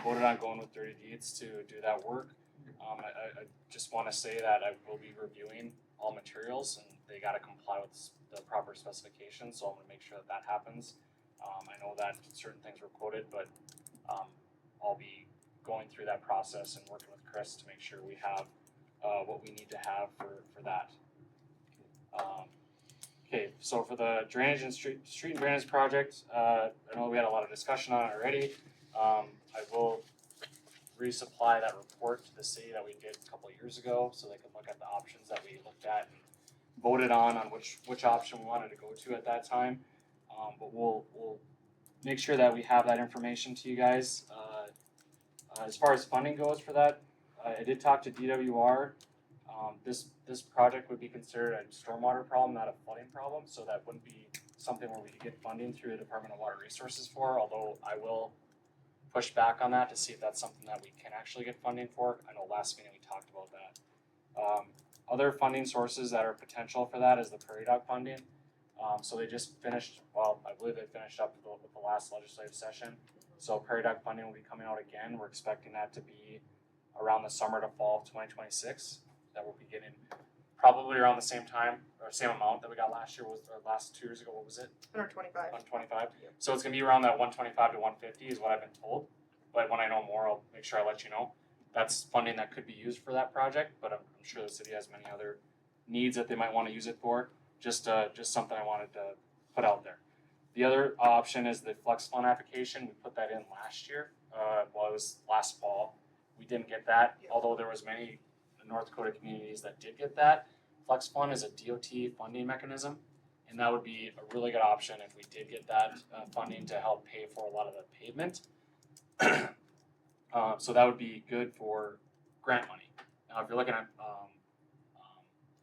voted on going with Dirty Deeds to do that work. I just wanna say that I will be reviewing all materials and they gotta comply with the proper specifications, so I'm gonna make sure that happens. I know that certain things were quoted, but I'll be going through that process and working with Chris to make sure we have what we need to have for that. Okay, so for the drainage and street and drainage project, I know we had a lot of discussion on it already. I will resupply that report to the city that we did a couple of years ago, so they can look at the options that we looked at and voted on which option we wanted to go to at that time. But we'll make sure that we have that information to you guys. As far as funding goes for that, I did talk to DWR. This project would be considered a stormwater problem, not a flooding problem, so that wouldn't be something where we could get funding through the Department of Water Resources for, although I will push back on that to see if that's something that we can actually get funding for. I know last meeting we talked about that. Other funding sources that are potential for that is the Prairie Dog funding. So they just finished, well, I believe they finished up with the last legislative session. So Prairie Dog funding will be coming out again. We're expecting that to be around the summer to fall of 2026. That we'll be getting probably around the same time or same amount that we got last year, or last 2 years ago. What was it? 125. 125. So it's gonna be around that 125 to 150 is what I've been told. But when I know more, I'll make sure I let you know. That's funding that could be used for that project, but I'm sure the city has many other needs that they might want to use it for. Just something I wanted to put out there. The other option is the Flex Fund application. We put that in last year. Well, it was last fall. We didn't get that, although there was many North Dakota communities that did get that. Flex Fund is a DOT funding mechanism, and that would be a really good option if we did get that funding to help pay for a lot of the pavement. So that would be good for grant money. Now, if you're looking at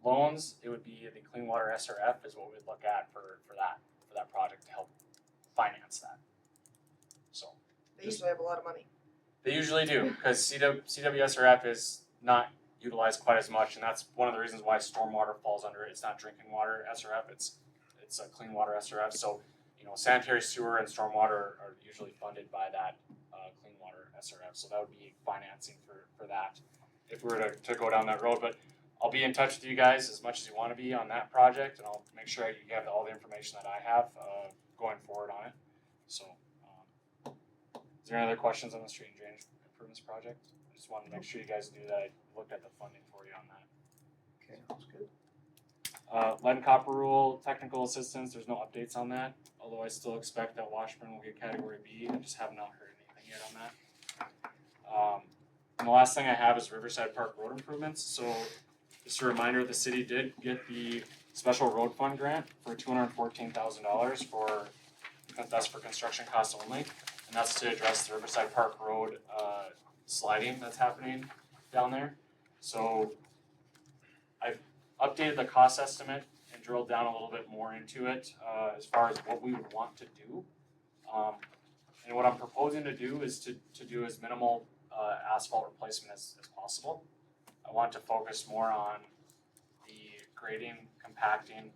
loans, it would be the Clean Water SRF is what we'd look at for that project to help finance that. So They usually have a lot of money. They usually do, because CWSRF is not utilized quite as much, and that's one of the reasons why stormwater falls under it. It's not drinking water SRF, it's a clean water SRF. So, you know, sanitary sewer and stormwater are usually funded by that clean water SRF. So that would be financing for that if we were to go down that road. But I'll be in touch with you guys as much as you want to be on that project, and I'll make sure you have all the information that I have going forward on it. So, is there any other questions on the street and drainage improvements project? I just wanted to make sure you guys knew that I looked at the funding for you on that. Okay, that's good. Lead and copper rule, technical assistance, there's no updates on that, although I still expect that Washburn will get category B. I just have not heard anything yet on that. And the last thing I have is Riverside Park road improvements. So just a reminder, the city did get the special road fund grant for $214,000 for, that's for construction costs only. And that's to address the Riverside Park Road sliding that's happening down there. So I've updated the cost estimate and drilled down a little bit more into it as far as what we would want to do. And what I'm proposing to do is to do as minimal asphalt replacement as possible. I want to focus more on the grading, compaction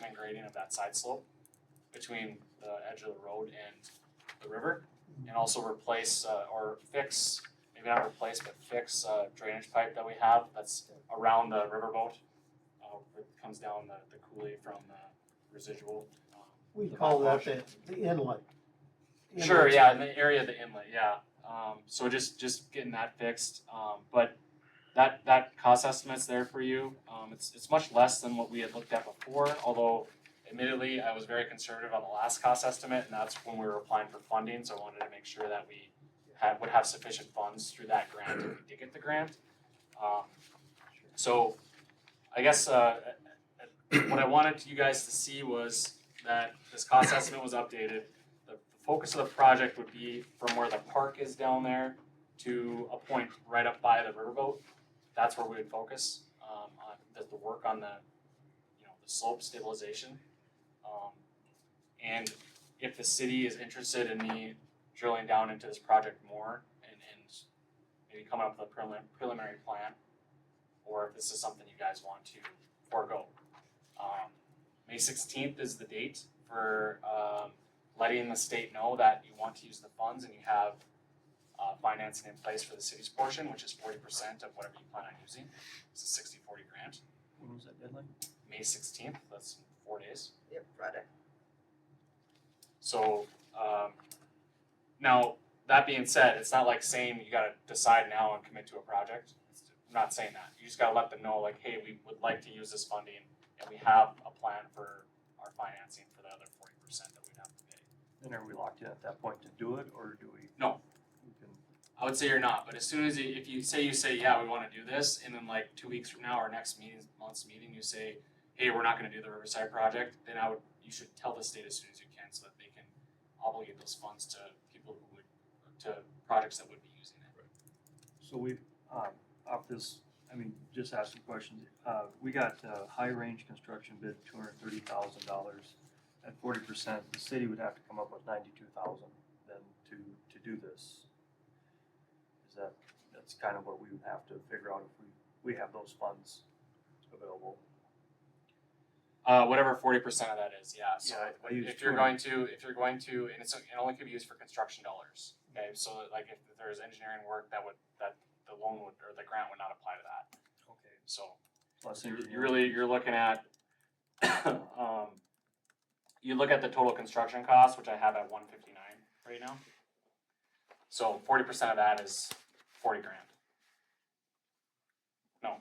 and grading of that side slope between the edge of the road and the river, and also replace or fix, maybe not replace, but fix drainage pipe that we have that's around the riverboat. It comes down the coulee from the residual. We the call that backwash. the inlet. Sure, yeah, in the area of the inlet, yeah. So just getting that fixed, but that cost estimate's there for you. It's much less than what we had looked at before, although admittedly, I was very conservative on the last cost estimate, and that's when we were applying for funding, so I wanted to make sure that we would have sufficient funds through that grant if we did get the grant. So I guess what I wanted you guys to see was that this cost estimate was updated. The focus of the project would be from where the park is down there to a point right up by the riverboat. That's where we would focus on the work on the slope stabilization. And if the city is interested in me drilling down into this project more and maybe coming up with a preliminary plan, or if this is something you guys want to forego. May 16th is the date for letting the state know that you want to use the funds and you have financing in place for the city's portion, which is 40% of whatever you plan on using. It's a 60-40 grant. When was that deadline? May 16th, that's 4 days. Yep, Friday. So, now, that being said, it's not like saying you gotta decide now and commit to a project. I'm not saying that. You just gotta let them know, like, hey, we would like to use this funding, and we have a plan for our financing for the other 40% that we'd have to pay. And are we locked in at that point to do it, or do we? No. We can, I would say you're not, but as soon as if you say, yeah, we wanna do this, and then like 2 weeks from now, our next month's meeting, you say, hey, we're not gonna do the Riverside project, then you should tell the state as soon as you can so that they can obligate those funds to people who would, to projects that would be using it. so we, off this, I mean, just ask some questions. We got high range construction bid, $230,000. At 40%, the city would have to come up with $92,000 then to do this. That's kind of what we would have to figure out if we have those funds available. Whatever 40% of that is, yeah. So Yeah, I use if you're going to, and it only could be used for construction dollars. Okay, so like if there's engineering work that the loan would or the grant would not apply to that. Okay. So Plus you're looking at you look at the total construction cost, which I have at 159 right now. So 40% of that is 40 grand. No.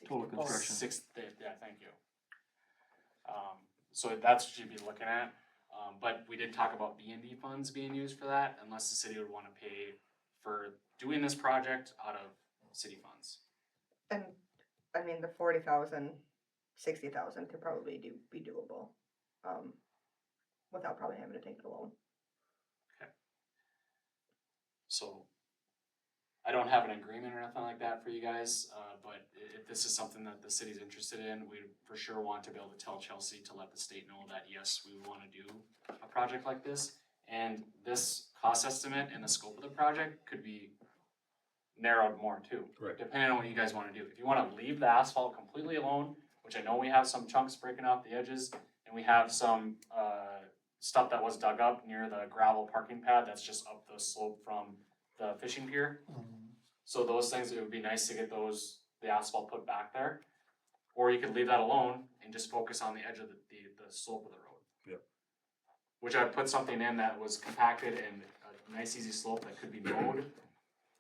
Total construction. Yeah, thank you. So that's what you'd be looking at. But we did talk about B&D funds being used for that, unless the city would want to pay for doing this project out of city funds. And, I mean, the 40,000, 60,000 could probably be doable, without probably having to take a loan. So I don't have an agreement or nothing like that for you guys, but if this is something that the city's interested in, we for sure want to be able to tell Chelsea to let the state know that yes, we want to do a project like this. And this cost estimate and the scope of the project could be narrowed more too. Right. Depending on what you guys wanna do. If you wanna leave the asphalt completely alone, which I know we have some chunks breaking off the edges, and we have some, stuff that was dug up near the gravel parking pad that's just up the slope from the fishing pier. So those things, it would be nice to get the asphalt put back there. Or you could leave that alone and just focus on the edge of the slope of the road. Yep. Which I'd put something in that was compacted and a nice easy slope that could be mowed.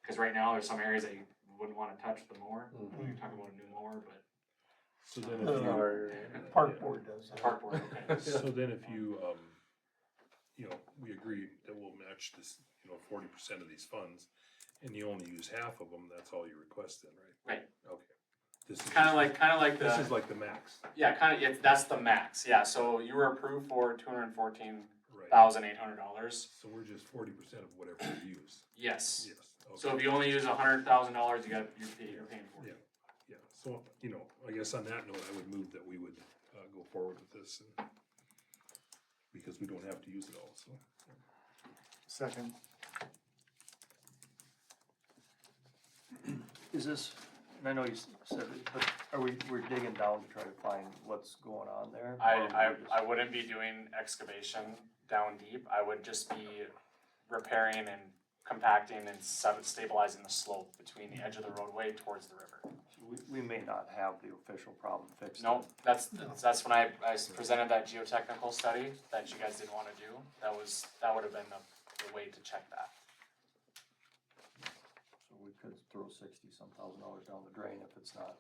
Cause right now there's some areas that you wouldn't wanna touch the mower. You're talking about a new mower, but. So then if you, Park board does that. Park board, okay. so then if you, we agree that we'll match this, 40% of these funds, and you only use half of them, that's all you request then, right? Right. Okay. This is Kinda like This is like the max. Yeah, that's the max, yeah, so you were approved for Right. $214,800. So we're just 40% of whatever we use. Yes. Yes. Okay. So if you only use $100,000, you're paying for it. Yeah, so, I guess on that note, I would move that we would, go forward with this and, because we don't have to use it all, so. Second. Is this, and I know you said it, but we're digging down to try to find what's going on there? I wouldn't be doing excavation down deep, I would just be repairing and compacting and stabilizing the slope between the edge of the roadway towards the river. So we may not have the official problem fixed. No, that's when I presented that geotechnical study that you guys didn't wanna do, that would have been the way to check that. So we could throw $60-some thousand down the drain if it's not.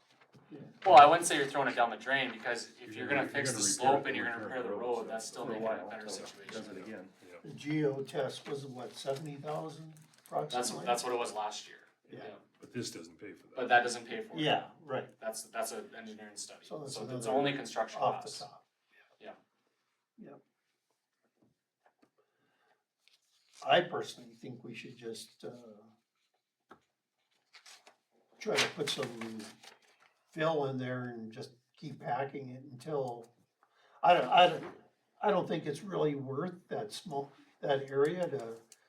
Well, I wouldn't say you're throwing it down the drain, because if you're gonna fix the repair slope it, and you're gonna repair repair the the road, road, so that's still For a making it a while better until it situation. does it again. The geo test was what, 70,000 approximately? That's what it was last year. Yeah. But this doesn't pay for that. But that doesn't pay for it. Yeah, right. That's an engineering study, So that's so it's another only construction Off costs. the top. Yeah. Yep. I personally think we should just, try to put some fill in there and just keep packing it until, I don't think it's really worth that area to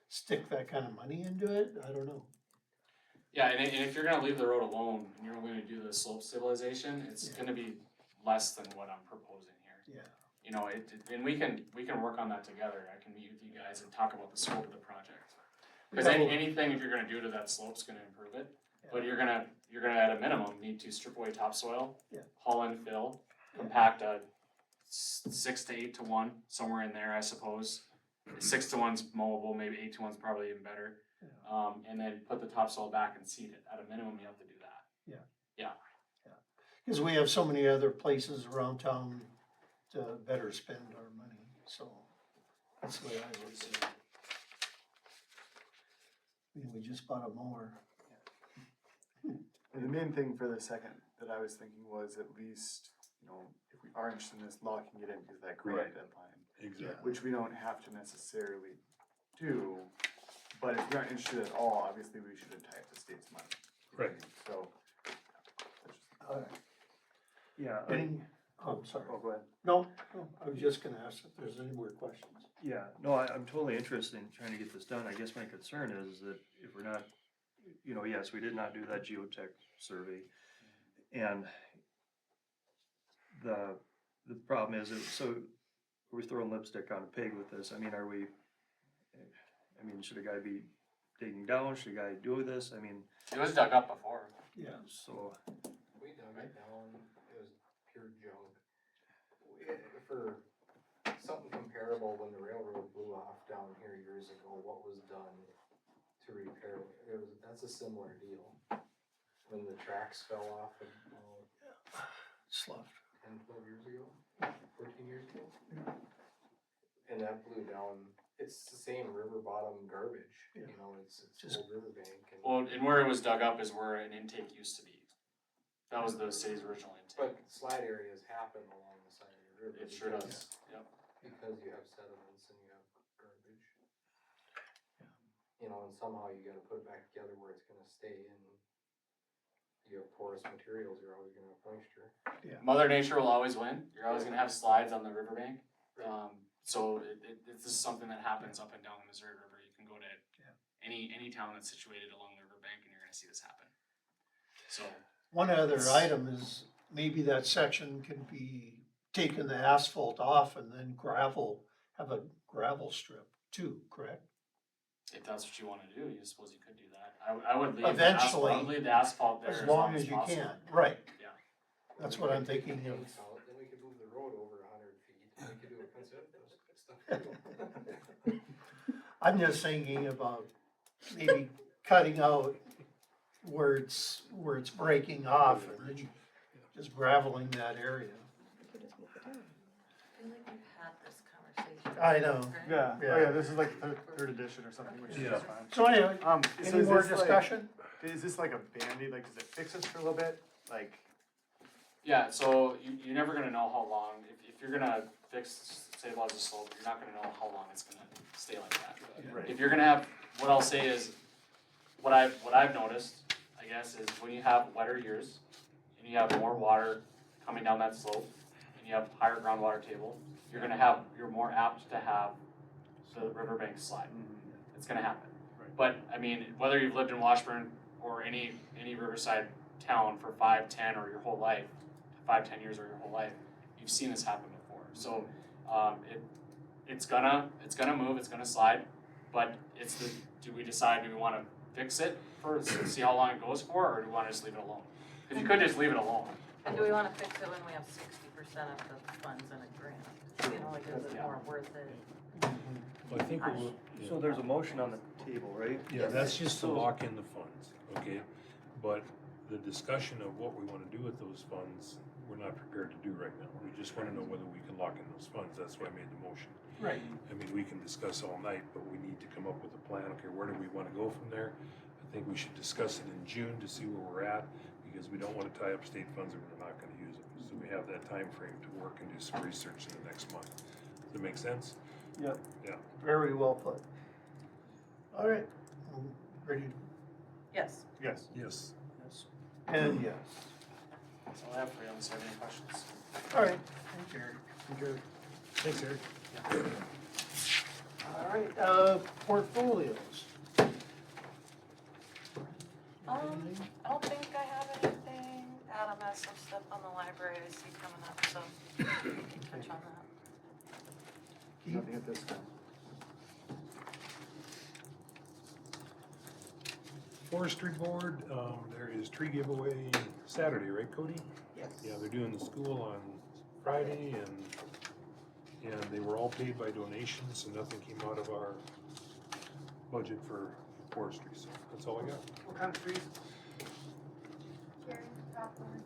stick that kind of money into it, I don't know. Yeah, and if you're gonna leave the road alone and you're only gonna do the slope stabilization, it's gonna be less than what I'm proposing here. Yeah. And we can work on that together, I can meet with you guys and talk about the scope of the project. Cause anything, if you're gonna do to that slope's gonna improve it, but you're gonna at a minimum need to strip away topsoil, Yeah. haul in fill, compact a 6 to 8 to 1, somewhere in there, I suppose. 6 to 1's mowable, maybe 8 to 1's probably even better. And then put the topsoil back and seed it, at a minimum, you have to do that. Cause we have so many other places around town to better spend our money, so that's the way I would say it. I mean, we just bought a mower. And the main thing for the second that I was thinking was at least, if we are interested in this, locking it in is that grant Right. deadline. Exactly. Which we don't have to necessarily do, but if we aren't interested at all, obviously we shouldn't tie up the state's money. Right. So. Alright. Yeah. I'm sorry. Oh, go ahead. No, I was just gonna ask if there's any more questions. Yeah, no, I'm totally interested in trying to get this done. I guess my concern is that if we're not, yes, we did not do that geotech survey. And the problem is, so we're throwing lipstick on a pig with this. I mean, should a guy be digging down? Should a guy do this? I mean. It was dug up before. Yeah. So. We dug it down, it was pure junk. For something comparable, when the railroad blew off down here years ago, what was done to repair it? That's a similar deal. When the tracks fell off Slough. 10, 12 years ago, 14 years ago. And that blew down, it's the same river bottom garbage, it's Just- old riverbank. Well, and where it was dug up is where an intake used to be. That was the city's original intake. But slide areas happen along the side of the river. It sure because- does, yep. Because you have sediments and you have garbage. And somehow you gotta put it back together where it's gonna stay, and you have porous materials, you're always gonna have moisture. Mother Nature will always win, you're always gonna have slides on the riverbank. So this is something that happens up and down the Missouri River. You can go to any town that's situated along the riverbank and you're gonna see this happen. So, One other item is maybe that section can be taken the asphalt off and then have a gravel strip too, correct? if that's what you wanna do, you suppose you could do that. I would leave Eventually, leave the asphalt there As long as you possible. can, right. Yeah. That's what I'm thinking of. Then we could move the road over 100 feet, and we could do a concept stuff. I'm just thinking about maybe cutting out where it's breaking off and then just graveling that area. I feel like we've had this conversation. I know. right? Yeah, Yeah. oh yeah, this is like third edition or something, which is Yeah. fine. So anyway, So any is more this like- discussion? Is this like a Band-Aid, like, does it fix us for a little bit? Like, Yeah, so you're never gonna know how long, if you're gonna fix, stabilize the slope, you're not gonna know how long it's gonna stay like that. right, If you're gonna have, what I'll say is, what I've noticed, I guess, is when you have wetter years, and you have more water coming down that slope, and you have higher groundwater table, you're more apt to have the riverbank slide. It's gonna happen. Right. But, I mean, whether you've lived in Washburn or any riverside town for 5, 10, or your whole life, 5, 10 years or your whole life, you've seen this happen before. So, it's gonna move, it's gonna slide, but do we decide, do we wanna fix it see how long it goes for, or do we wanna just leave it alone? Cause you could just leave it alone. And do we wanna fix it when we have 60% of the funds in a grant? You know, like, is it more worth it? Well, I think I- we'll. So there's a motion on the table, right? Yeah, that's just to So- lock in the funds, okay? But the discussion of what we wanna do with those funds, we're not prepared to do right now. We just wanna know whether we can lock in those funds, that's why I made the motion. Right. I mean, we can discuss all night, but we need to come up with a plan, okay, where do we wanna go from there? I think we should discuss it in June to see where we're at, because we don't wanna tie up state funds if we're not gonna use them. So we have that time frame to work and do some research in the next month. Does that make sense? Yep. Yeah. Very well put. All right, ready, Yes. yes. Yes. Yes. and yes. That's all I have for you, unless you have any questions. All right, thank you. Thanks, Eric. All right, portfolios. I don't think I have anything. Adam has some stuff on the library I see coming up, so we can touch on that. Nothing at this time. Forestry Board, there is tree giveaway Saturday, right, Cody? Yes. Yeah, they're doing the school on Friday and they were all paid by donations, so nothing came out of our budget for forestry, so that's all I got. What kind of trees? Cherry, popcorn.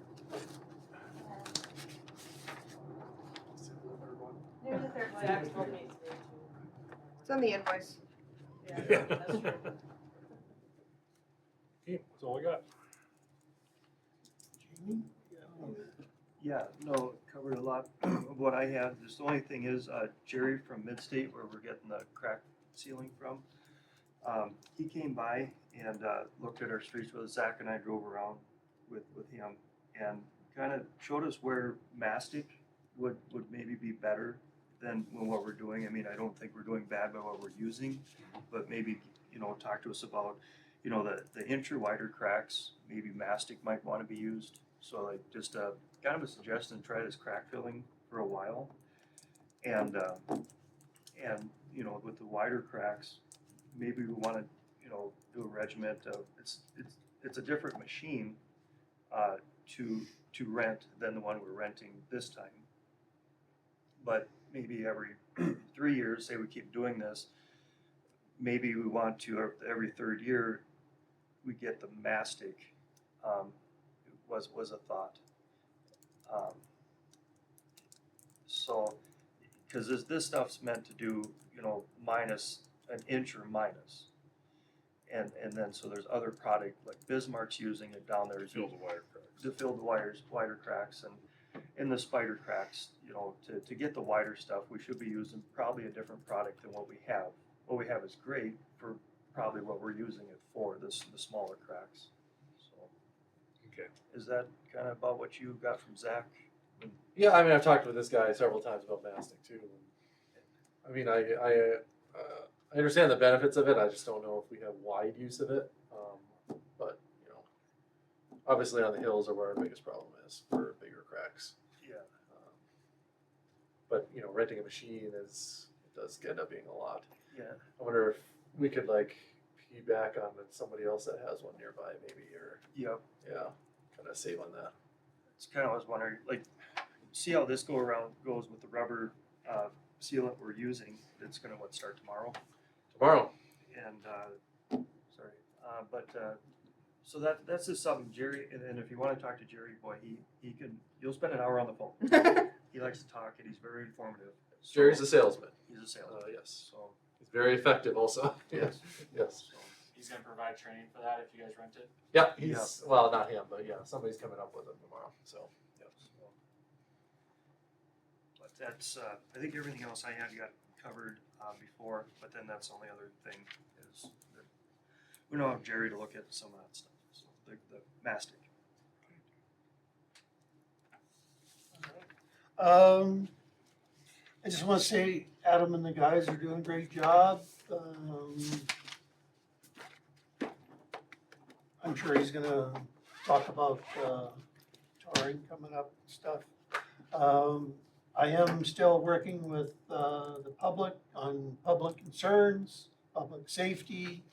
There's a third one. Zach told me it's there too. It's on the invoice. Yeah, that's true. Okay, that's all I got. Jamie? Yeah, no, covered a lot of what I had. Just the only thing is, Jerry from Midstate, where we're getting the crack ceiling from, he came by and, looked at our streets with Zach and I drove around with him and kind of showed us where mastic would maybe be better than what we're doing. I mean, I don't think we're doing bad by what we're using, but maybe, talk to us about, the inch or wider cracks, maybe mastic might want to be used. So like just kind of a suggestion, try this crack filling for a while. And with the wider cracks, maybe we want to, do a regiment of, it's a different machine to rent than the one we're renting this time. But maybe every 3 years, say we keep doing this, maybe we want to, every third year, we get the mastic, was a thought. So, because this stuff's meant to do, minus an inch or minus. And then, so there's other product, like Bismarck's using it down there. Fill the wire cracks. To fill the wider cracks and in the spider cracks, to get the wider stuff, we should be using probably a different product than what we have. What we have is great for probably what we're using it for, the smaller cracks. So, Okay. is that kind of about what you got from Zach? Yeah, I mean, I've talked with this guy several times about mastic too. I mean, I understand the benefits of it, I just don't know if we have wide use of it. But, you know, obviously on the hills are where our biggest problem is, for bigger cracks. Yeah. But, you know, renting a machine does end up being a lot. Yeah. I wonder if we could like piggyback on somebody else that has one nearby maybe, or, Yep. yeah, kind of save on that. It's kind of, I was wondering, like, see how this goes with the rubber sealant we're using. It's gonna start tomorrow. Tomorrow. And so that's just something Jerry. And if you want to talk to Jerry, boy, you'll spend an hour on the phone. He likes to talk and he's very informative. So, Jerry's a salesman. He's a salesman. Yes. So He's very effective also. Yes. Yes. So he's gonna provide training for that if you guys rent it. Yeah, well, not him, but yeah, somebody's coming up with him tomorrow, so. Yep. So, but that's I think everything else I had you got covered before. But then that's the only other thing is that we don't have Jerry to look at some of that stuff. So the mastic. I just want to say Adam and the guys are doing a great job. I'm sure he's gonna talk about touring coming up and stuff. I am still working with the public on public concerns, public safety.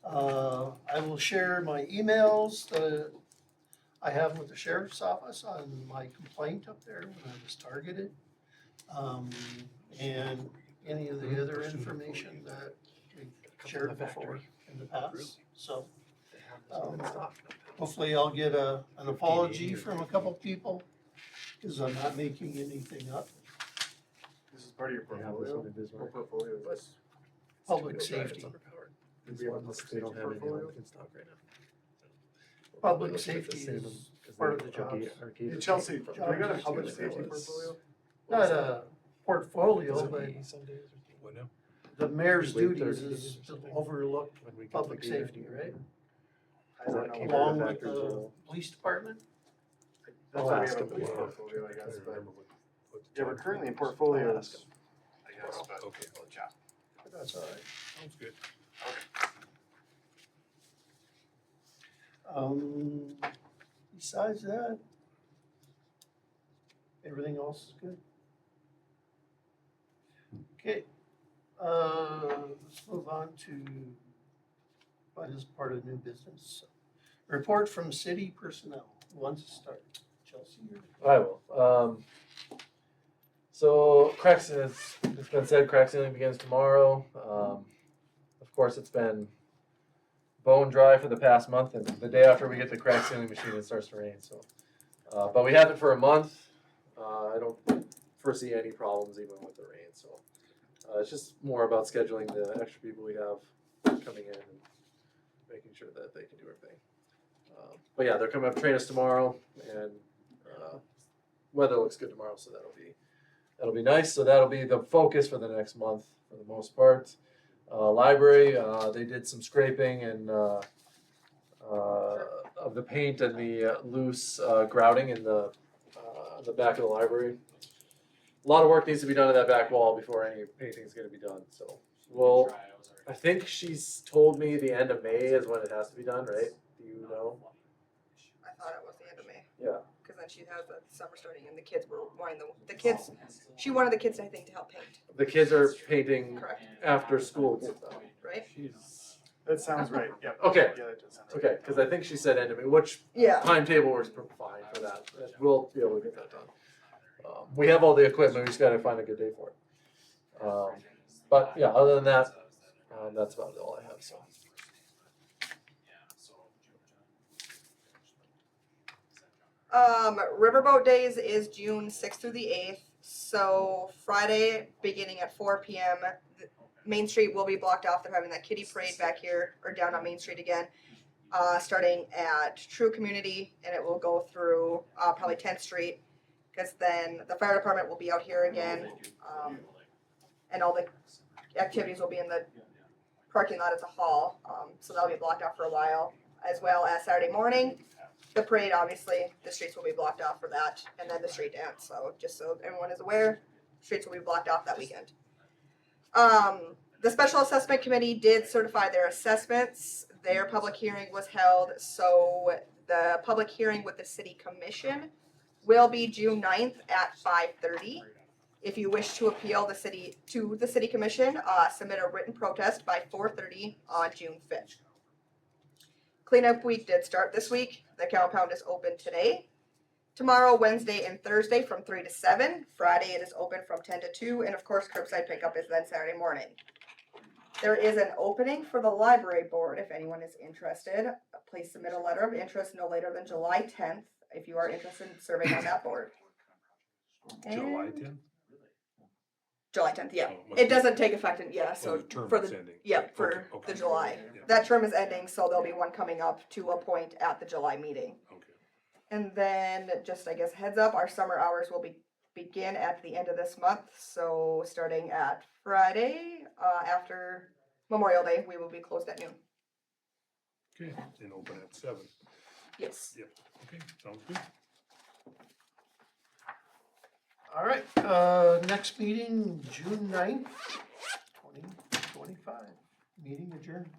I will share my emails that I have with the sheriff's office on my complaint up there when I was targeted. And any of the other information that we shared before in the past, so. Hopefully I'll get an apology from a couple people, cause I'm not making anything up. This is part of your portfolio? What portfolio is this? Public safety. They don't have any in stock right now. Public safety is part of the job. Hey, Chelsea, do we got a public safety portfolio? Not a portfolio, but What now? the mayor's duties is to overlook public safety, right? I don't know. Along with the police department? That's why we have a police portfolio, I guess, but, yeah, we're currently in portfolios, I guess, but. Okay. Yeah. That's all right. Sounds good. Besides that, everything else is good. Okay, let's move on to what is part of new business. Report from city personnel. Who wants to start? Chelsea? I will. So cracks, as it's been said, crack sealing begins tomorrow. Of course, it's been bone dry for the past month, and the day after we get the crack sealing machine, it starts to rain. So, but we have it for a month. I don't foresee any problems even with the rain. So it's just more about scheduling the extra people we have coming in and making sure that they can do everything. But yeah, they're coming up to train us tomorrow, and weather looks good tomorrow, so that'll be nice. So that'll be the focus for the next month for the most part. Library, they did some scraping and of the paint and the loose grouting in the back of the library. A lot of work needs to be done to that back wall before any painting is going to be done. So I think she's told me the end of May is when it has to be done, right? Do you know? I thought it was the end of May. Yeah. Cause then she has the summer starting and the kids were wanting the kids, she wanted the kids, I think, to help paint, The kids are painting correct, after school gets done. right? That sounds right, yep. Okay. Yeah, that does sound right. Okay, because I think she said end of May, which Yeah. timetable works fine for that. We'll be able to get that done. We have all the equipment, we just gotta find a good day for it. But yeah, other than that, that's about all I have, so. Riverboat Days is June 6th through the 8th. So Friday, beginning at 4 p.m., Main Street will be blocked off. They're having that kiddie parade back here, or down on Main Street again, starting at True Community, and it will go through probably 10th Street, because then the fire department will be out here again, and all the activities will be in the parking lot at the hall. So that'll be blocked off for a while, as well as Saturday morning. The parade, obviously, the streets will be blocked off for that, and then the street dance. So just so everyone is aware, streets will be blocked off that weekend. The Special Assessment Committee did certify their assessments. Their public hearing was held, so the public hearing with the City Commission will be June 9th at 5:30. If you wish to appeal the City Commission, submit a written protest by 4:30 on June 5th. Cleanup week did start this week. The compound is open today. Tomorrow, Wednesday, and Thursday from 3 to 7. Friday it is open from 10 to 2, and of course curbside pickup is then Saturday morning. There is an opening for the library board if anyone is interested. Please submit a letter of interest no later than July 10th if you are interested in serving on that board. July And- 10th? July 10th, yeah. Oh, must It be- doesn't take effect, yeah, Oh, so the term for is the, ending. yeah, Okay, for okay. the July. Yeah. That term is ending, so there'll be one coming up to appoint at the July meeting. Okay. And then, just I guess heads up, our summer hours will begin at the end of this month, so starting at Friday, after Memorial Day, we will be closed at noon. Okay, and open at 7. Yes. Yep, okay, sounds good. All right, next meeting, June 9th, 2025. Meeting adjourned.